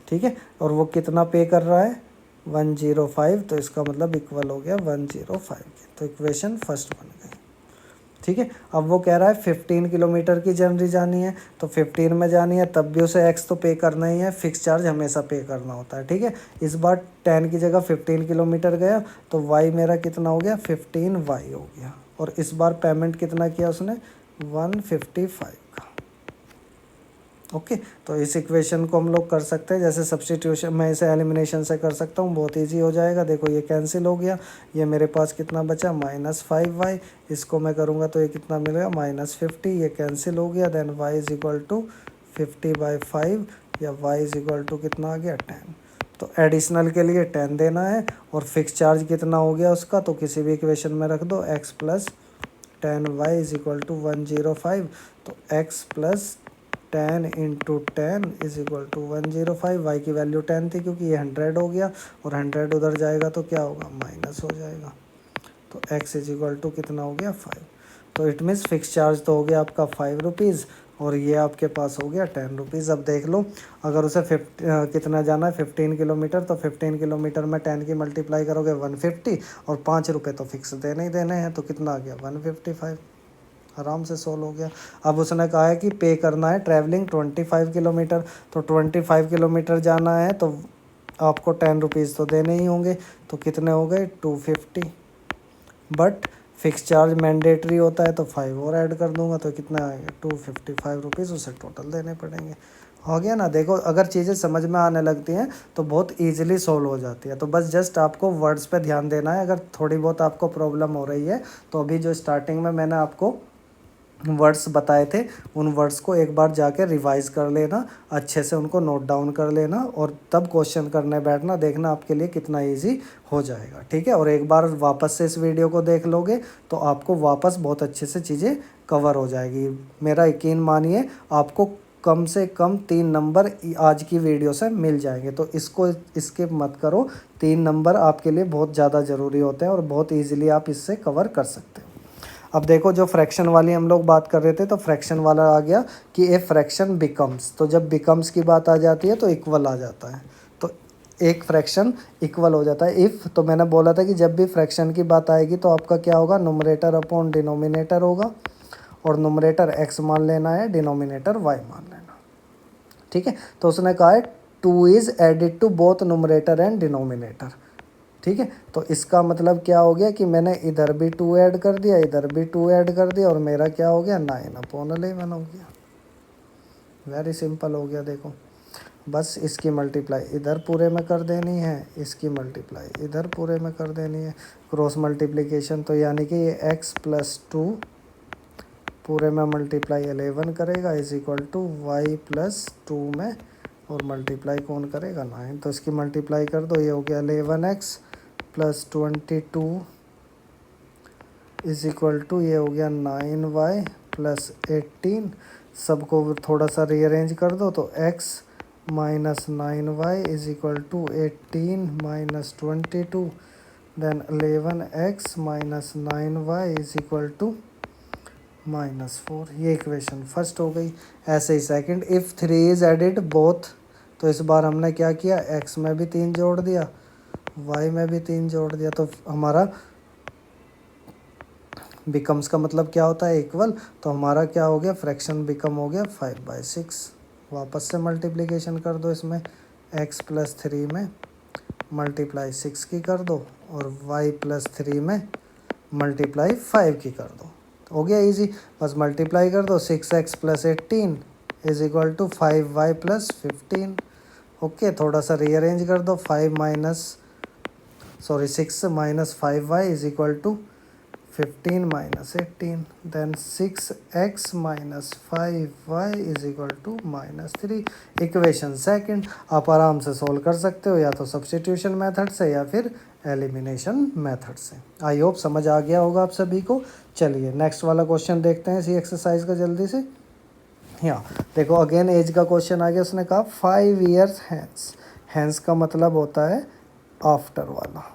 ठीक है, और वो कितना पे कर रहा है, 105, तो इसका मतलब इक्वल हो गया 105 के। तो इक्वेशन फर्स्ट बन गई। ठीक है, अब वो कह रहा है 15 किलोमीटर की जर्नी जानी है, तो 15 में जानी है तब भी उसे एक्स तो पे करना ही है, फिक्स चार्ज हमेशा पे करना होता है। ठीक है, इस बार 10 की जगह 15 किलोमीटर गया तो वाई मेरा कितना हो गया, 15y हो गया, और इस बार पेमेंट कितना किया उसने, 155 का। ओके, तो इस इक्वेशन को हम लोग कर सकते हैं, जैसे सब्स्टिट्यूशन मैं इसे एलिमिनेशन से कर सकता हूँ, बहुत इजी हो जाएगा। देखो ये कैंसिल हो गया, ये मेरे पास कितना बचा, -5y। इसको मैं करूँगा तो ये कितना मिलेगा, -50। ये कैंसिल हो गया, then y is equal to 50/5, या y इज इक्वल टू कितना आ गया, 10। तो एडिशनल के लिए 10 देना है, और फिक्स चार्ज कितना हो गया उसका, तो किसी भी इक्वेशन में रख दो, x + 10y is equal to 105। तो x + 10 × 10 is equal to 105। Y की वैल्यू 10 थी क्योंकि ये 100 हो गया, और 100 उधर जाएगा तो क्या होगा, माइनस हो जाएगा। तो x इज इक्वल टू कितना हो गया, 5। तो इट मीन्स फिक्स चार्ज तो हो गया आपका 5 रुपीज़, और ये आपके पास हो गया 10 रुपीज़। अब देख लो, अगर उसे कितना जाना है, 15 किलोमीटर, तो 15 किलोमीटर में 10 की मल्टीप्लाई करोगे 150, और 5 रुपये तो फिक्स देने ही देने हैं, तो कितना आ गया, 155। आराम से सोल्व हो गया। अब उसने कहा है कि पे करना है ट्रैवलिंग 25 किलोमीटर, तो 25 किलोमीटर जाना है तो आपको 10 रुपीज़ तो देने ही होंगे, तो कितने हो गए, 250। बट फिक्स चार्ज मैंडेटरी होता है तो 5 और ऐड कर दूंगा, तो कितना आएगा, 255 रुपीज़ उसे टोटल देने पड़ेंगे। हो गया ना। देखो अगर चीज़ें समझ में आने लगती हैं तो बहुत ईजिली सोल्व हो जाती है। तो बस जस्ट आपको वर्ड्स पे ध्यान देना है। अगर थोड़ी बहुत आपको प्रॉब्लम हो रही है तो अभी जो स्टार्टिंग में मैंने आपको वर्ड्स बताए थे उन वर्ड्स को एक बार जाके रिवाइज कर लेना, अच्छे से उनको नोट डाउन कर लेना, और तब क्वेश्चन करने बैठना, देखना आपके लिए कितना इजी हो जाएगा। ठीक है, और एक बार वापस से इस वीडियो को देख लोगे तो आपको वापस बहुत अच्छे से चीज़ें कवर हो जाएगी। मेरा यकीन मानिए आपको कम से कम 3 नंबर आज की वीडियो से मिल जाएंगे, तो इसको स्किप मत करो। 3 नंबर आपके लिए बहुत ज़्यादा ज़रूरी होते हैं और बहुत ईजिली आप इससे कवर कर सकते हो। अब देखो जो फ्रैक्शन वाली हम लोग बात कर रहे थे, तो फ्रैक्शन वाला आ गया कि ए फ्रैक्शन बिकम्स, तो जब बिकम्स की बात आ जाती है तो इक्वल आ जाता है, तो एक फ्रैक्शन इक्वल हो जाता है इफ़। तो मैंने बोला था कि जब भी फ्रैक्शन की बात आएगी तो आपका क्या होगा, नुमरेटर अपॉन डिनोमिनेटर होगा, और नुमरेटर x मान लेना है, डिनोमिनेटर y मान लेना। ठीक है, तो उसने कहा है 2 is added to both numerator and denominator. ठीक है, तो इसका मतलब क्या हो गया कि मैंने इधर भी 2 ऐड कर दिया, इधर भी 2 ऐड कर दिया, और मेरा क्या हो गया, 9/11 हो गया। वेरी सिंपल हो गया। देखो बस इसकी मल्टीप्लाई इधर पूरे में कर देनी है, इसकी मल्टीप्लाई इधर पूरे में कर देनी है, क्रॉस मल्टीप्लिकेशन। तो यानी कि ये x + 2 पूरे में मल्टीप्लाई 11 करेगा इज इक्वल टू y + 2 में, और मल्टीप्लाई कौन करेगा, 9। तो इसकी मल्टीप्लाई कर दो, ये हो गया 11x + 22 इज इक्वल टू, ये हो गया 9y + 18। सबको थोड़ा सा रीअरेंज कर दो तो x minus 9y is equal to 18 minus 22, then 11x minus 9y is equal to -4। ये इक्वेशन फर्स्ट हो गई। ऐसे ही second, if 3 is added both, तो इस बार हमने क्या किया, x में भी 3 जोड़ दिया, y में भी 3 जोड़ दिया, तो हमारा बिकम्स का मतलब क्या होता है, इक्वल। तो हमारा क्या हो गया, फ्रैक्शन बिकम हो गया 5/6। वापस से मल्टीप्लिकेशन कर दो इसमें, x प्लस 3 में मल्टीप्लाई 6 की कर दो और y प्लस 3 में मल्टीप्लाई 5 की कर दो। हो गया इजी, बस मल्टीप्लाई कर दो, 6x plus 18 is equal to 5y plus 15। Okay, थोड़ा सा रीअरेंज कर दो, 6 minus 5y is equal to 15 minus 18, then 6x minus 5y is equal to -3। Equation second आप आराम से सोल्व कर सकते हो, या तो सब्स्टिट्यूशन मेथड से या फिर एलिमिनेशन मेथड से। आई होप समझ आ गया होगा आप सभी को। चलिए नेक्स्ट वाला क्वेश्चन देखते हैं इसी एक्सरसाइज का जल्दी से। यहाँ देखो अगेन एज का क्वेश्चन आ गया, उसने कहा 5 years हैंस। हैंस का मतलब होता है आफ्टर वाला,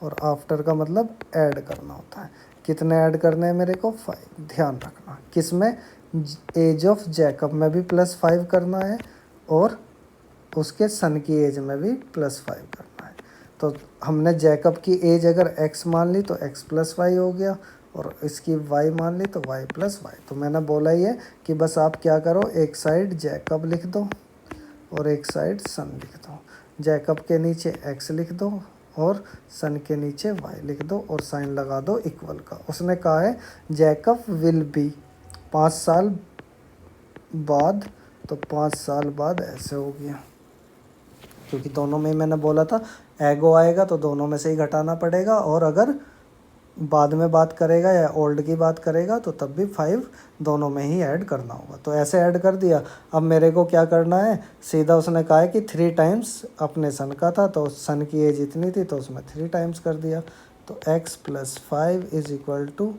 और आफ्टर का मतलब ऐड करना होता है। कितने ऐड करने हैं मेरे को, 5। ध्यान रखना किस में, एज ऑफ जैकब में भी +5 करना है और उसके सन की एज में भी +5 करना है। तो हमने जैकब की एज अगर x मान ली तो x प्लस वाई हो गया, और इसकी y मान ली तो y प्लस वाई। तो मैंने बोला ही है कि बस आप क्या करो, एक साइड जैकब लिख दो और एक साइड सन लिख दो। जैकब के नीचे x लिख दो और सन के नीचे y लिख दो और साइन लगा दो इक्वल का। उसने कहा है जैकब विल बी 5 साल बाद, तो 5 साल बाद ऐसे हो गया, क्योंकि दोनों में मैंने बोला था एगो आएगा तो दोनों में से ही घटाना पड़ेगा, और अगर बाद में बात करेगा या ओल्ड की बात करेगा तो तब भी 5 दोनों में ही ऐड करना होगा। तो ऐसे ऐड कर दिया। अब मेरे को क्या करना है, सीधा उसने कहा है कि 3 टाइम्स अपने सन का था, तो सन की एज इतनी थी तो उसमें 3 टाइम्स कर दिया। तो x plus 5 is equal to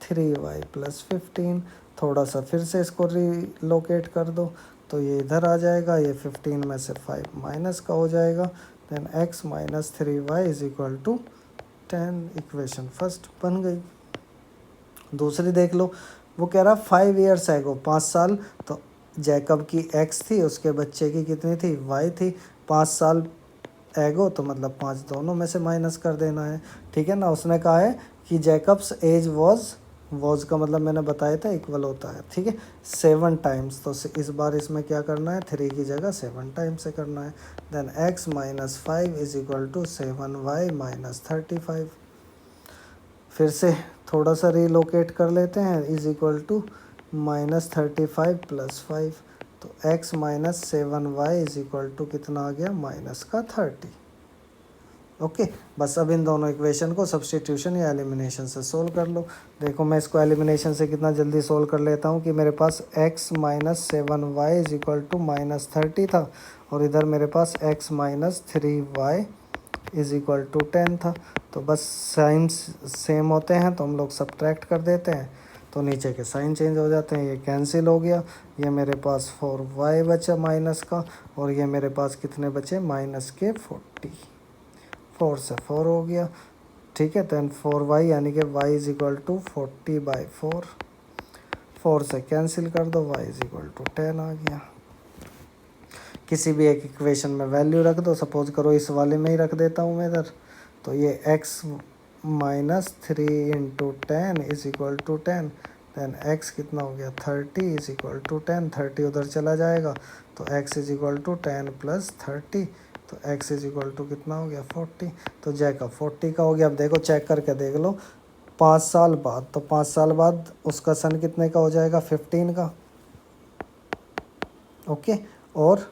3y plus 15। थोड़ा सा फिर से इसको रिलोकेट कर दो, तो ये इधर आ जाएगा, ये 15 में से 5 माइनस का हो जाएगा, then x minus 3y is equal to 10। Equation first बन गई। दूसरी देख लो, वो कह रहा 5 years एगो, 5 साल, तो जैकब की x थी, उसके बच्चे की कितनी थी, y थी। 5 साल एगो तो मतलब 5 दोनों में से माइनस कर देना है, ठीक है ना। उसने कहा है कि जैकब्स एज वॉज का मतलब मैंने बताया था इक्वल होता है, ठीक है, 7 टाइम्स। तो इस बार इसमें क्या करना है, 3 की जगह 7 टाइम्स से करना है। Then x minus 5 is equal to 7y minus 35। फिर से थोड़ा सा रिलोकेट कर लेते हैं, इज इक्वल टू -35 प्लस 5। तो x minus 7y is equal to कितना आ गया, -30। ओके, बस अब इन दोनों इक्वेशन को सब्स्टिट्यूशन या एलिमिनेशन से सोल्व कर लो। देखो मैं इसको एलिमिनेशन से कितना जल्दी सोल्व कर लेता हूँ कि मेरे पास x minus 7y is equal to -30 था, और इधर मेरे पास x minus 3y is equal to 10 था। तो बस साइन सेम होते हैं तो हम लोग सब्ट्रैक्ट कर देते हैं, तो नीचे के साइन चेंज हो जाते हैं, ये कैंसिल हो गया। ये मेरे पास 4y बचा माइनस का, और ये मेरे पास कितने बचे, माइनस के 40। 4 से 4 हो गया, ठीक है। देन 4y यानी कि y इज इक्वल टू 40/4। 4 से कैंसिल कर दो, y इज इक्वल टू 10 आ गया। किसी भी एक इक्वेशन में वैल्यू रख दो, सपोज करो इस वाले में ही रख देता हूँ मैं इधर, तो ये x minus 3 into 10 is equal to 10। Then x कितना हो गया, 30 इज इक्वल टू 10। 30 उधर चला जाएगा, तो x is equal to 10 plus 30, तो x इज इक्वल टू कितना हो गया, 40। तो जैकब 40 का हो गया। अब देखो चेक करके देख लो, 5 साल बाद, तो 5 साल बाद उसका सन कितने का हो जाएगा, 15 का। ओके, और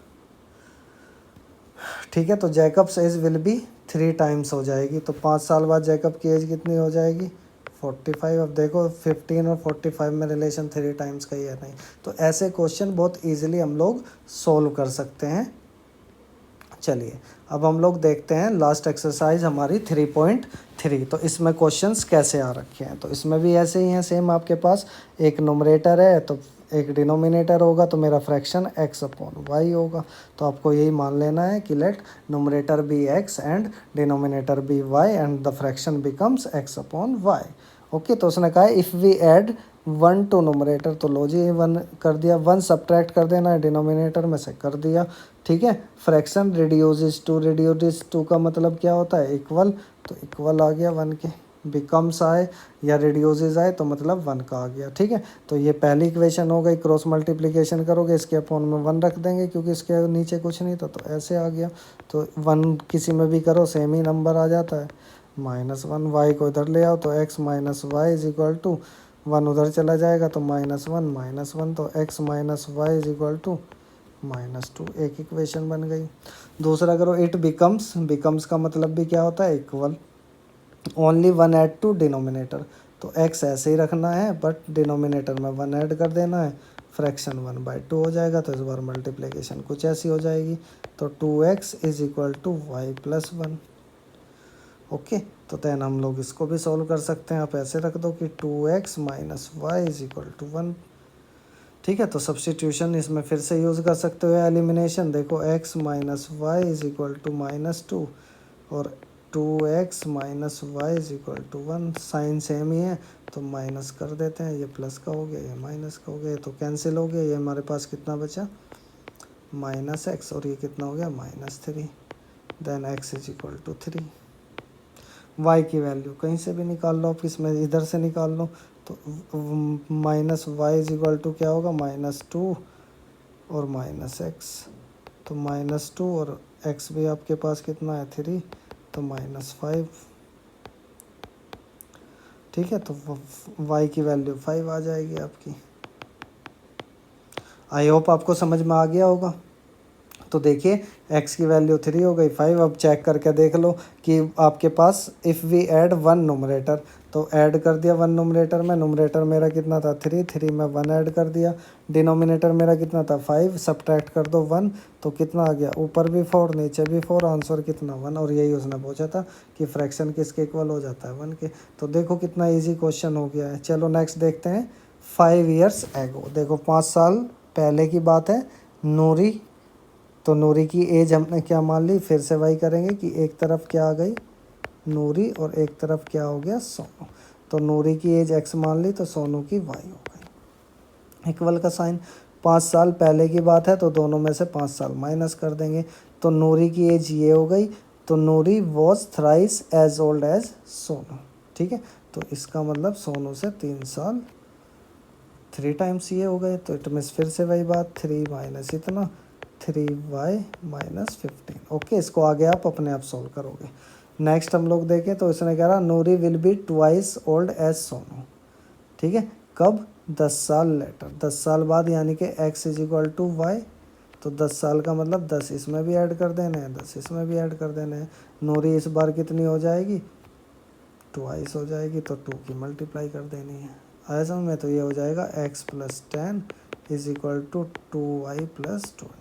ठीक है, तो Jacob's age will be 3 times हो जाएगी। तो 5 साल बाद जैकब की एज कितनी हो जाएगी, 45। अब देखो 15 और 45 में रिलेशन 3 टाइम्स का ही है नहीं। तो ऐसे क्वेश्चन बहुत इजीली हम लोग सोल्व कर सकते हैं चलिए अब हम लोग देखते हैं लास्ट एक्सरसाइज हमारी 3.3। तो इसमें क्वेश्चंस कैसे आ रखे हैं, तो इसमें भी ऐसे ही हैं सेम। आपके पास एक नोमरेटर है तो एक डिनोमिनेटर होगा, तो मेरा फ्रैक्शन x अपॉन वाई होगा। तो आपको यही मान लेना है कि let numerator be x and denominator be y and the fraction becomes x upon y. Okay, तो उसने कहा if we add 1 to numerator, तो लो जी 1 कर दिया, 1 सब्ट्रैक्ट कर देना है डिनोमिनेटर में से, कर दिया। ठीक है, फ्रैक्शन रिड्यूसेस टू का मतलब क्या होता है, इक्वल, तो इक्वल आ गया 1 के। बिकम्स आए या रिड्यूसेस आए तो मतलब 1 का आ गया। ठीक है, तो ये पहली इक्वेशन हो गई। क्रॉस मल्टीप्लिकेशन करोगे इसके अपॉन में 1 रख देंगे क्योंकि इसके नीचे कुछ नहीं था, तो ऐसे आ गया। तो 1 किसी में भी करो सेम ही नंबर आ जाता है। -1 वाई को इधर ले आओ तो x minus y is equal to 1 उधर चला जाएगा तो -1 तो x minus y is equal to -2। एक इक्वेशन बन गई। दूसरा करो इट बिकम्स का मतलब भी क्या होता है, equal. Only 1 add to denominator, तो x ऐसे ही रखना है बट डिनोमिनेटर में 1 ऐड कर देना है, फ्रैक्शन 1/2 हो जाएगा। तो इस बार मल्टीप्लिकेशन कुछ ऐसी हो जाएगी, तो 2x is equal to y plus 1। Okay, तो देन हम लोग इसको भी सॉल्व कर सकते हैं। आप ऐसे रख दो कि 2x minus y is equal to 1। ठीक है, तो सब्सटीट्यूशन इसमें फिर से यूज़ कर सकते हो, एलिमिनेशन। देखो x minus y is equal to -2 और 2x minus y is equal to 1। Sign same ही है तो माइनस कर देते हैं, ये प्लस का हो गया, ये माइनस का हो गया, तो कैंसिल हो गया। ये हमारे पास कितना बचा, -x, और ये कितना हो गया, -3। Then x is equal to 3। y की वैल्यू कहीं से भी निकाल लो आप, इसमें इधर से निकाल लो, तो minus y is equal to क्या होगा, -2 और -x। तो -2 और x भी आपके पास कितना है, 3, तो -5। ठीक है, तो y की वैल्यू 5 आ जाएगी आपकी। आई होप आपको समझ में आ गया होगा। तो देखिए x की वैल्यू 3 हो गई, 5। अब चेक करके देख लो कि आपके पास इफ़ वी ऐड 1 नोमरेटर, तो ऐड कर दिया 1 नोमरेटर में। नोमरेटर मेरा कितना था, 3 में 1 ऐड कर दिया। डिनोमिनेटर मेरा कितना था, 5, सब्ट्रैक्ट कर दो 1, तो कितना आ गया, ऊपर भी 4 नीचे भी 4, आंसर कितना 1। और यही उसने पूछा था कि फ्रैक्शन किसके इक्वल हो जाता है, 1 के। तो देखो कितना ईजी क्वेश्चन हो गया है। चलो नेक्स्ट देखते हैं। 5 ईयर्स एगो, देखो 5 साल पहले की बात है। नूरी, तो नूरी की एज हमने क्या मान ली, फिर से वही करेंगे कि एक तरफ क्या आ गई, नूरी, और एक तरफ क्या हो गया, सोनू। तो नूरी की एज x मान ली तो सोनू की y हो गई। इक्वल का साइन, 5 साल पहले की बात है तो दोनों में से 5 साल माइनस कर देंगे। तो नूरी की एज ये हो गई, तो Nuri was thrice as old as Sonu. ठीक है, तो इसका मतलब सोनू से 3 साल, 3 टाइम्स ये हो गए। तो इट मीन्स फिर से वही बात, 3 माइनस इतना, 3y माइनस 15। ओके, इसको आगे आप अपने आप सॉल्व करोगे। नेक्स्ट हम लोग देखें तो इसने कह रहा Nuri will be twice old as Sonu. ठीक है, कब, 10 साल लेटर, 10 साल बाद, यानी कि x is equal to y. तो 10 साल का मतलब 10 इसमें भी ऐड कर देने हैं, 10 इसमें भी ऐड कर देने हैं। नूरी इस बार कितनी हो जाएगी, ट्वाइस हो जाएगी, तो 2 की मल्टीप्लाई कर देनी है। आया समझ में, तो ये हो जाएगा x plus 10 is equal to 2y plus 20।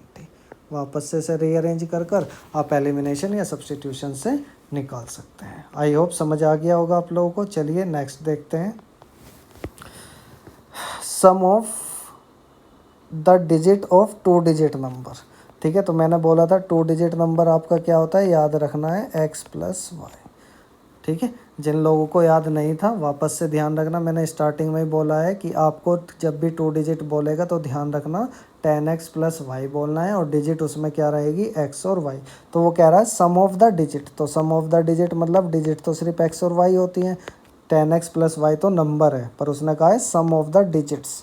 वापस से रीअरेंज कर कर आप एलिमिनेशन या सब्स्टिट्यूशन से निकाल सकते हैं। आई होप समझ आ गया होगा आप लोगों को। चलिए नेक्स्ट देखते हैं। Sum of the digit of 2 digit number. ठीक है, तो मैंने बोला था 2 डिजिट नंबर आपका क्या होता है, याद रखना है x प्लस वाई। ठीक है, जिन लोगों को याद नहीं था वापस से ध्यान रखना, मैंने स्टार्टिंग में ही बोला है कि आपको जब भी 2 डिजिट बोलेगा तो ध्यान रखना 10x प्लस वाई बोलना है, और डिजिट उसमें क्या रहेगी, x और y। तो वो कह रहा है सम ऑफ द डिजिट, तो सम ऑफ द डिजिट मतलब डिजिट तो सिर्फ x और y होती हैं, 10x प्लस वाई तो नंबर है, पर उसने कहा है सम ऑफ द डिजिट्स।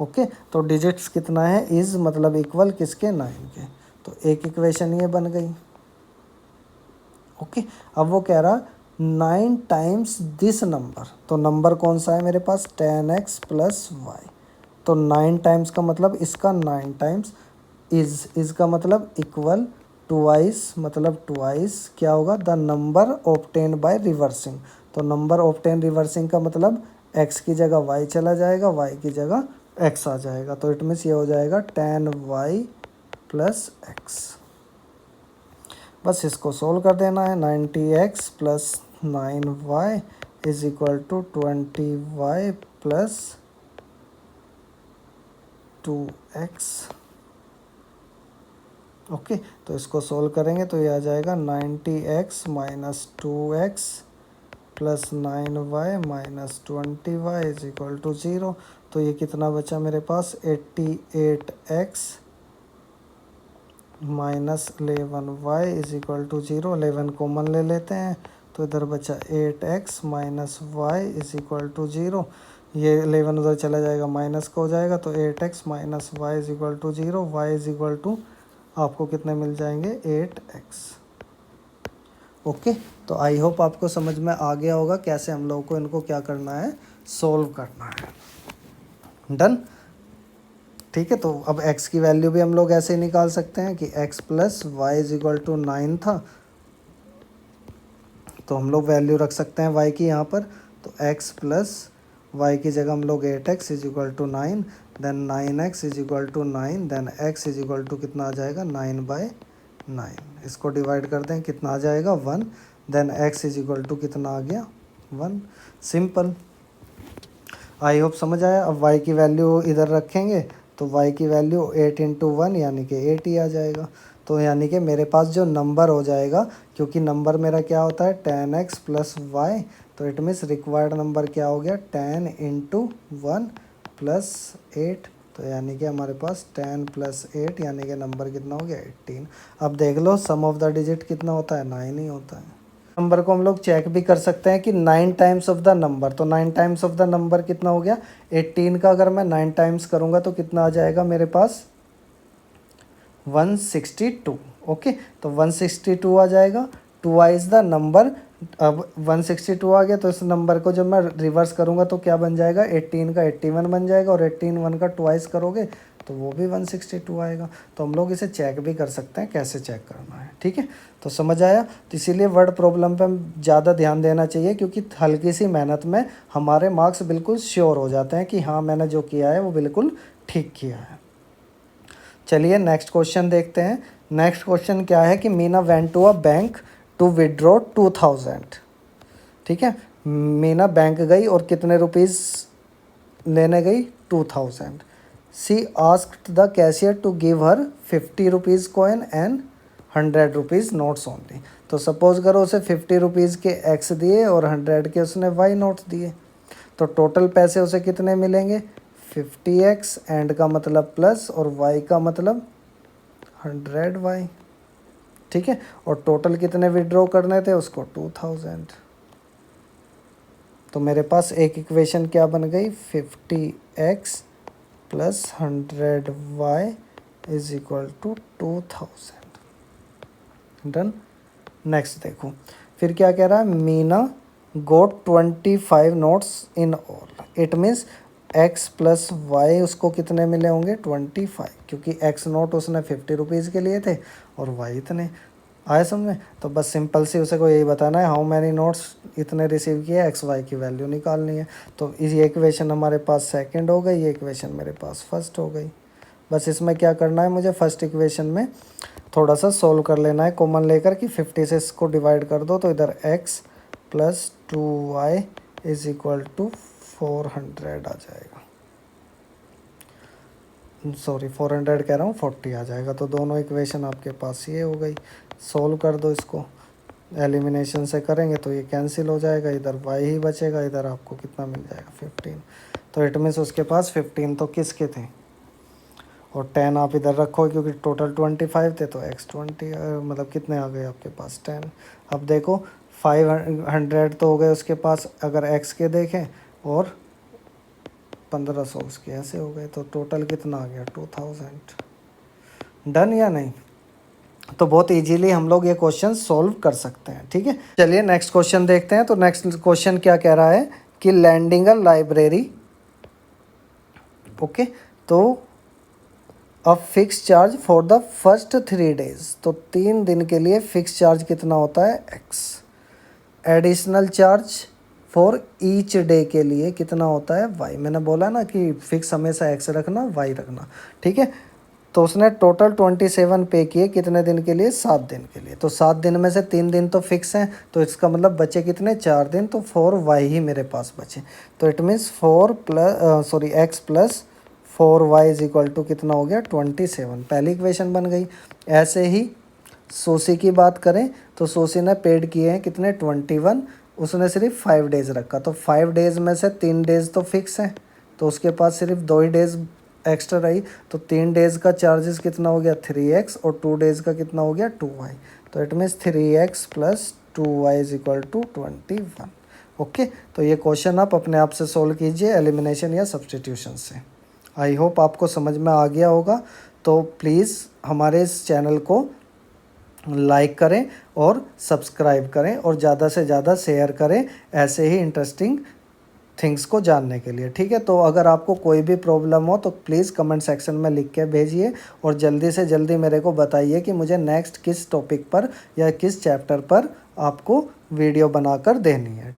ओके, तो डिजिट्स कितना है, इज़ मतलब इक्वल किसके, 9 के। तो एक इक्वेशन ये बन गई। ओके, अब वो कह रहा 9 टाइम्स दिस नंबर, तो नंबर कौन सा है मेरे पास, 10x प्लस वाई। तो 9 टाइम्स का मतलब इसका 9 टाइम्स, इज़ का मतलब इक्वल, ट्वाइस मतलब ट्वाइस क्या होगा, the number obtained by reversing. तो नंबर ऑब्टेन रिवर्सिंग का मतलब x की जगह y चला जाएगा, y की जगह x आ जाएगा। तो इट मीन्स ये हो जाएगा 10y प्लस x। बस इसको सोल्व कर देना है। 90x plus 9y is equal to 20y plus 2x। Okay, तो इसको सोल्व करेंगे तो ये आ जाएगा 90x minus 2x plus 9y minus 20y is equal to 0। तो ये कितना बचा मेरे पास, 88x minus 11y is equal to 0। 11 common ले लेते हैं तो इधर बचा 8x minus y is equal to 0। ये 11 उधर चला जाएगा, माइनस का हो जाएगा, तो 8x minus y is equal to 0। y is equal to आपको कितने मिल जाएंगे, 8x। ओके, तो आई होप आपको समझ में आ गया होगा कैसे हम लोगों को इनको क्या करना है, सोल्व करना है। डन। ठीक है, तो अब x की वैल्यू भी हम लोग ऐसे ही निकाल सकते हैं कि x plus y is equal to 9 था, तो हम लोग वैल्यू रख सकते हैं y की यहाँ पर। तो x प्लस वाई की जगह हम लोग 8x is equal to 9, then 9x is equal to 9, then x is equal to कितना आ जाएगा, 9/9। इसको डिवाइड कर दें, कितना आ जाएगा, 1। Then x is equal to कितना आ गया, 1। सिंपल। आई होप समझ आया। अब y की वैल्यू इधर रखेंगे तो y की वैल्यू 8 इंटू 1 यानी कि 8 ही आ जाएगा। तो यानी कि मेरे पास जो नंबर हो जाएगा, क्योंकि नंबर मेरा क्या होता है 10x प्लस वाई, तो इट मीन्स रिक्वायर्ड नंबर क्या हो गया 10 इंटू 1 प्लस 8। तो यानी कि हमारे पास 10 प्लस 8 यानी कि नंबर कितना हो गया 18। अब देख लो सम ऑफ द डिजिट कितना होता है, 9 ही होता है। नंबर को हम लोग चेक भी कर सकते हैं कि 9 टाइम्स ऑफ द नंबर, तो 9 टाइम्स ऑफ द नंबर कितना हो गया 18 का। अगर मैं 9 टाइम्स करूँगा तो कितना आ जाएगा मेरे पास 162। ओके, तो 162 आ जाएगा। 2 इज़ द नंबर। अब 162 आ गया तो इस नंबर को जब मैं रिवर्स करूँगा तो क्या बन जाएगा, 18 का 81 बन जाएगा, और 18 1 का ट्वाइस करोगे तो वो भी 162 आएगा। तो हम लोग इसे चेक भी कर सकते हैं, कैसे चेक करना है। ठीक है, तो समझ आया। तो इसीलिए वर्ड प्रॉब्लम पे हम ज़्यादा ध्यान देना चाहिए, क्योंकि हल्की सी मेहनत में हमारे मार्क्स बिल्कुल श्योर हो जाते हैं कि हाँ मैंने जो किया है वो बिल्कुल ठीक किया है। चलिए नेक्स्ट क्वेश्चन देखते हैं। नेक्स्ट क्वेश्चन क्या है कि Meena went to a bank to withdraw 2000। ठीक है, मीना बैंक गई और कितने रुपीज़ लेने गई, 2000। She asked the cashier to give her 50 rupees coin and 100 rupees notes only. तो सपोज करो उसे 50 रुपीज़ के एक्स दिए और 100 के उसने वाई नोट्स दिए, तो टोटल पैसे उसे कितने मिलेंगे, 50x एंड का मतलब प्लस और y का मतलब 100y। ठीक है, और टोटल कितने विड्रॉ करने थे उसको, 2000। तो मेरे पास एक इक्वेशन क्या बन गई, 50x plus 100y is equal to 2000। Done. Next देखो, फिर क्या कह रहा है, Meena got 25 notes in all. It means x plus y उसको कितने मिले होंगे, 25, क्योंकि x नोट उसने 50 रुपीज़ के लिए थे और y इतने। आए समझे। तो बस सिंपल सी उसे को यही बताना है, हाउ मैनी नोट्स इतने रिसीव किए, एक्स वाई की वैल्यू निकालनी है। तो ये इक्वेशन हमारे पास सेकंड हो गई, ये इक्वेशन मेरे पास फर्स्ट हो गई। बस इसमें क्या करना है, मुझे फर्स्ट इक्वेशन में थोड़ा सा सोल्व कर लेना है, कॉमन लेकर कि 50 से इसको डिवाइड कर दो, तो इधर x plus 2y is equal to 400 आ जाएगा। सॉरी 400 कह रहा हूँ, 40 आ जाएगा। तो दोनों इक्वेशन आपके पास ये हो गई। सोल्व कर दो इसको, एलिमिनेशन से करेंगे तो ये कैंसिल हो जाएगा, इधर y ही बचेगा, इधर आपको कितना मिल जाएगा 15। तो इट मीन्स उसके पास 15 तो किसके थे, और 10 आप इधर रखो क्योंकि टोटल 25 थे, तो x 20 मतलब कितने आ गए आपके पास 10। अब देखो 500 तो हो गए उसके पास अगर x के देखें, और 1500 उसके ऐसे हो गए, तो टोटल कितना आ गया 2000। डन या नहीं। तो बहुत इजीली हम लोग ये क्वेश्चन सॉल्व कर सकते हैं। ठीक है, चलिए नेक्स्ट क्वेश्चन देखते हैं। तो नेक्स्ट क्वेश्चन क्या कह रहा है कि लैंडिंग अ लाइब्रेरी। ओके, तो a fix charge for the first 3 days. तो 3 दिन के लिए फिक्स चार्ज कितना होता है, x। Additional charge for each day के लिए कितना होता है, y। मैंने बोला ना कि फिक्स हमेशा x रखना, y रखना। ठीक है, तो उसने टोटल 27 पे किए कितने दिन के लिए, 7 दिन के लिए। तो 7 दिन में से 3 दिन तो फिक्स हैं, तो इसका मतलब बचे कितने, 4 दिन, तो 4y ही मेरे पास बचे। तो it means 4 x plus 4y is equal to कितना हो गया, 27। पहली इक्वेशन बन गई। ऐसे ही सोसी की बात करें तो सोसी ने पेड किए हैं कितने, 21। उसने सिर्फ 5 डेज़ रखा, तो 5 डेज़ में से 3 डेज़ तो फिक्स हैं, तो उसके पास सिर्फ 2 ही डेज़ एक्स्ट्रा रही। तो 3 डेज़ का चार्जेस कितना हो गया, 3x, और 2 डेज़ का कितना हो गया, 2y। तो it means 3x plus 2y is equal to 21। Okay, तो ये क्वेश्चन आप अपने आप से सोल्व कीजिए एलिमिनेशन या सब्सटीट्यूशन से। आई होप आपको समझ में आ गया होगा। तो प्लीज़ हमारे इस चैनल को लाइक करें और सब्सक्राइब करें और ज़्यादा से ज़्यादा शेयर करें ऐसे ही इंटरेस्टिंग थिंग्स को जानने के लिए, ठीक है। तो अगर आपको कोई भी प्रॉब्लम हो तो प्लीज़ कमेंट सेक्शन में लिख के भेजिए और जल्दी से जल्दी मेरे को बताइए कि मुझे नेक्स्ट किस टॉपिक पर या किस चैप्टर पर आपको वीडियो बनाकर देनी है।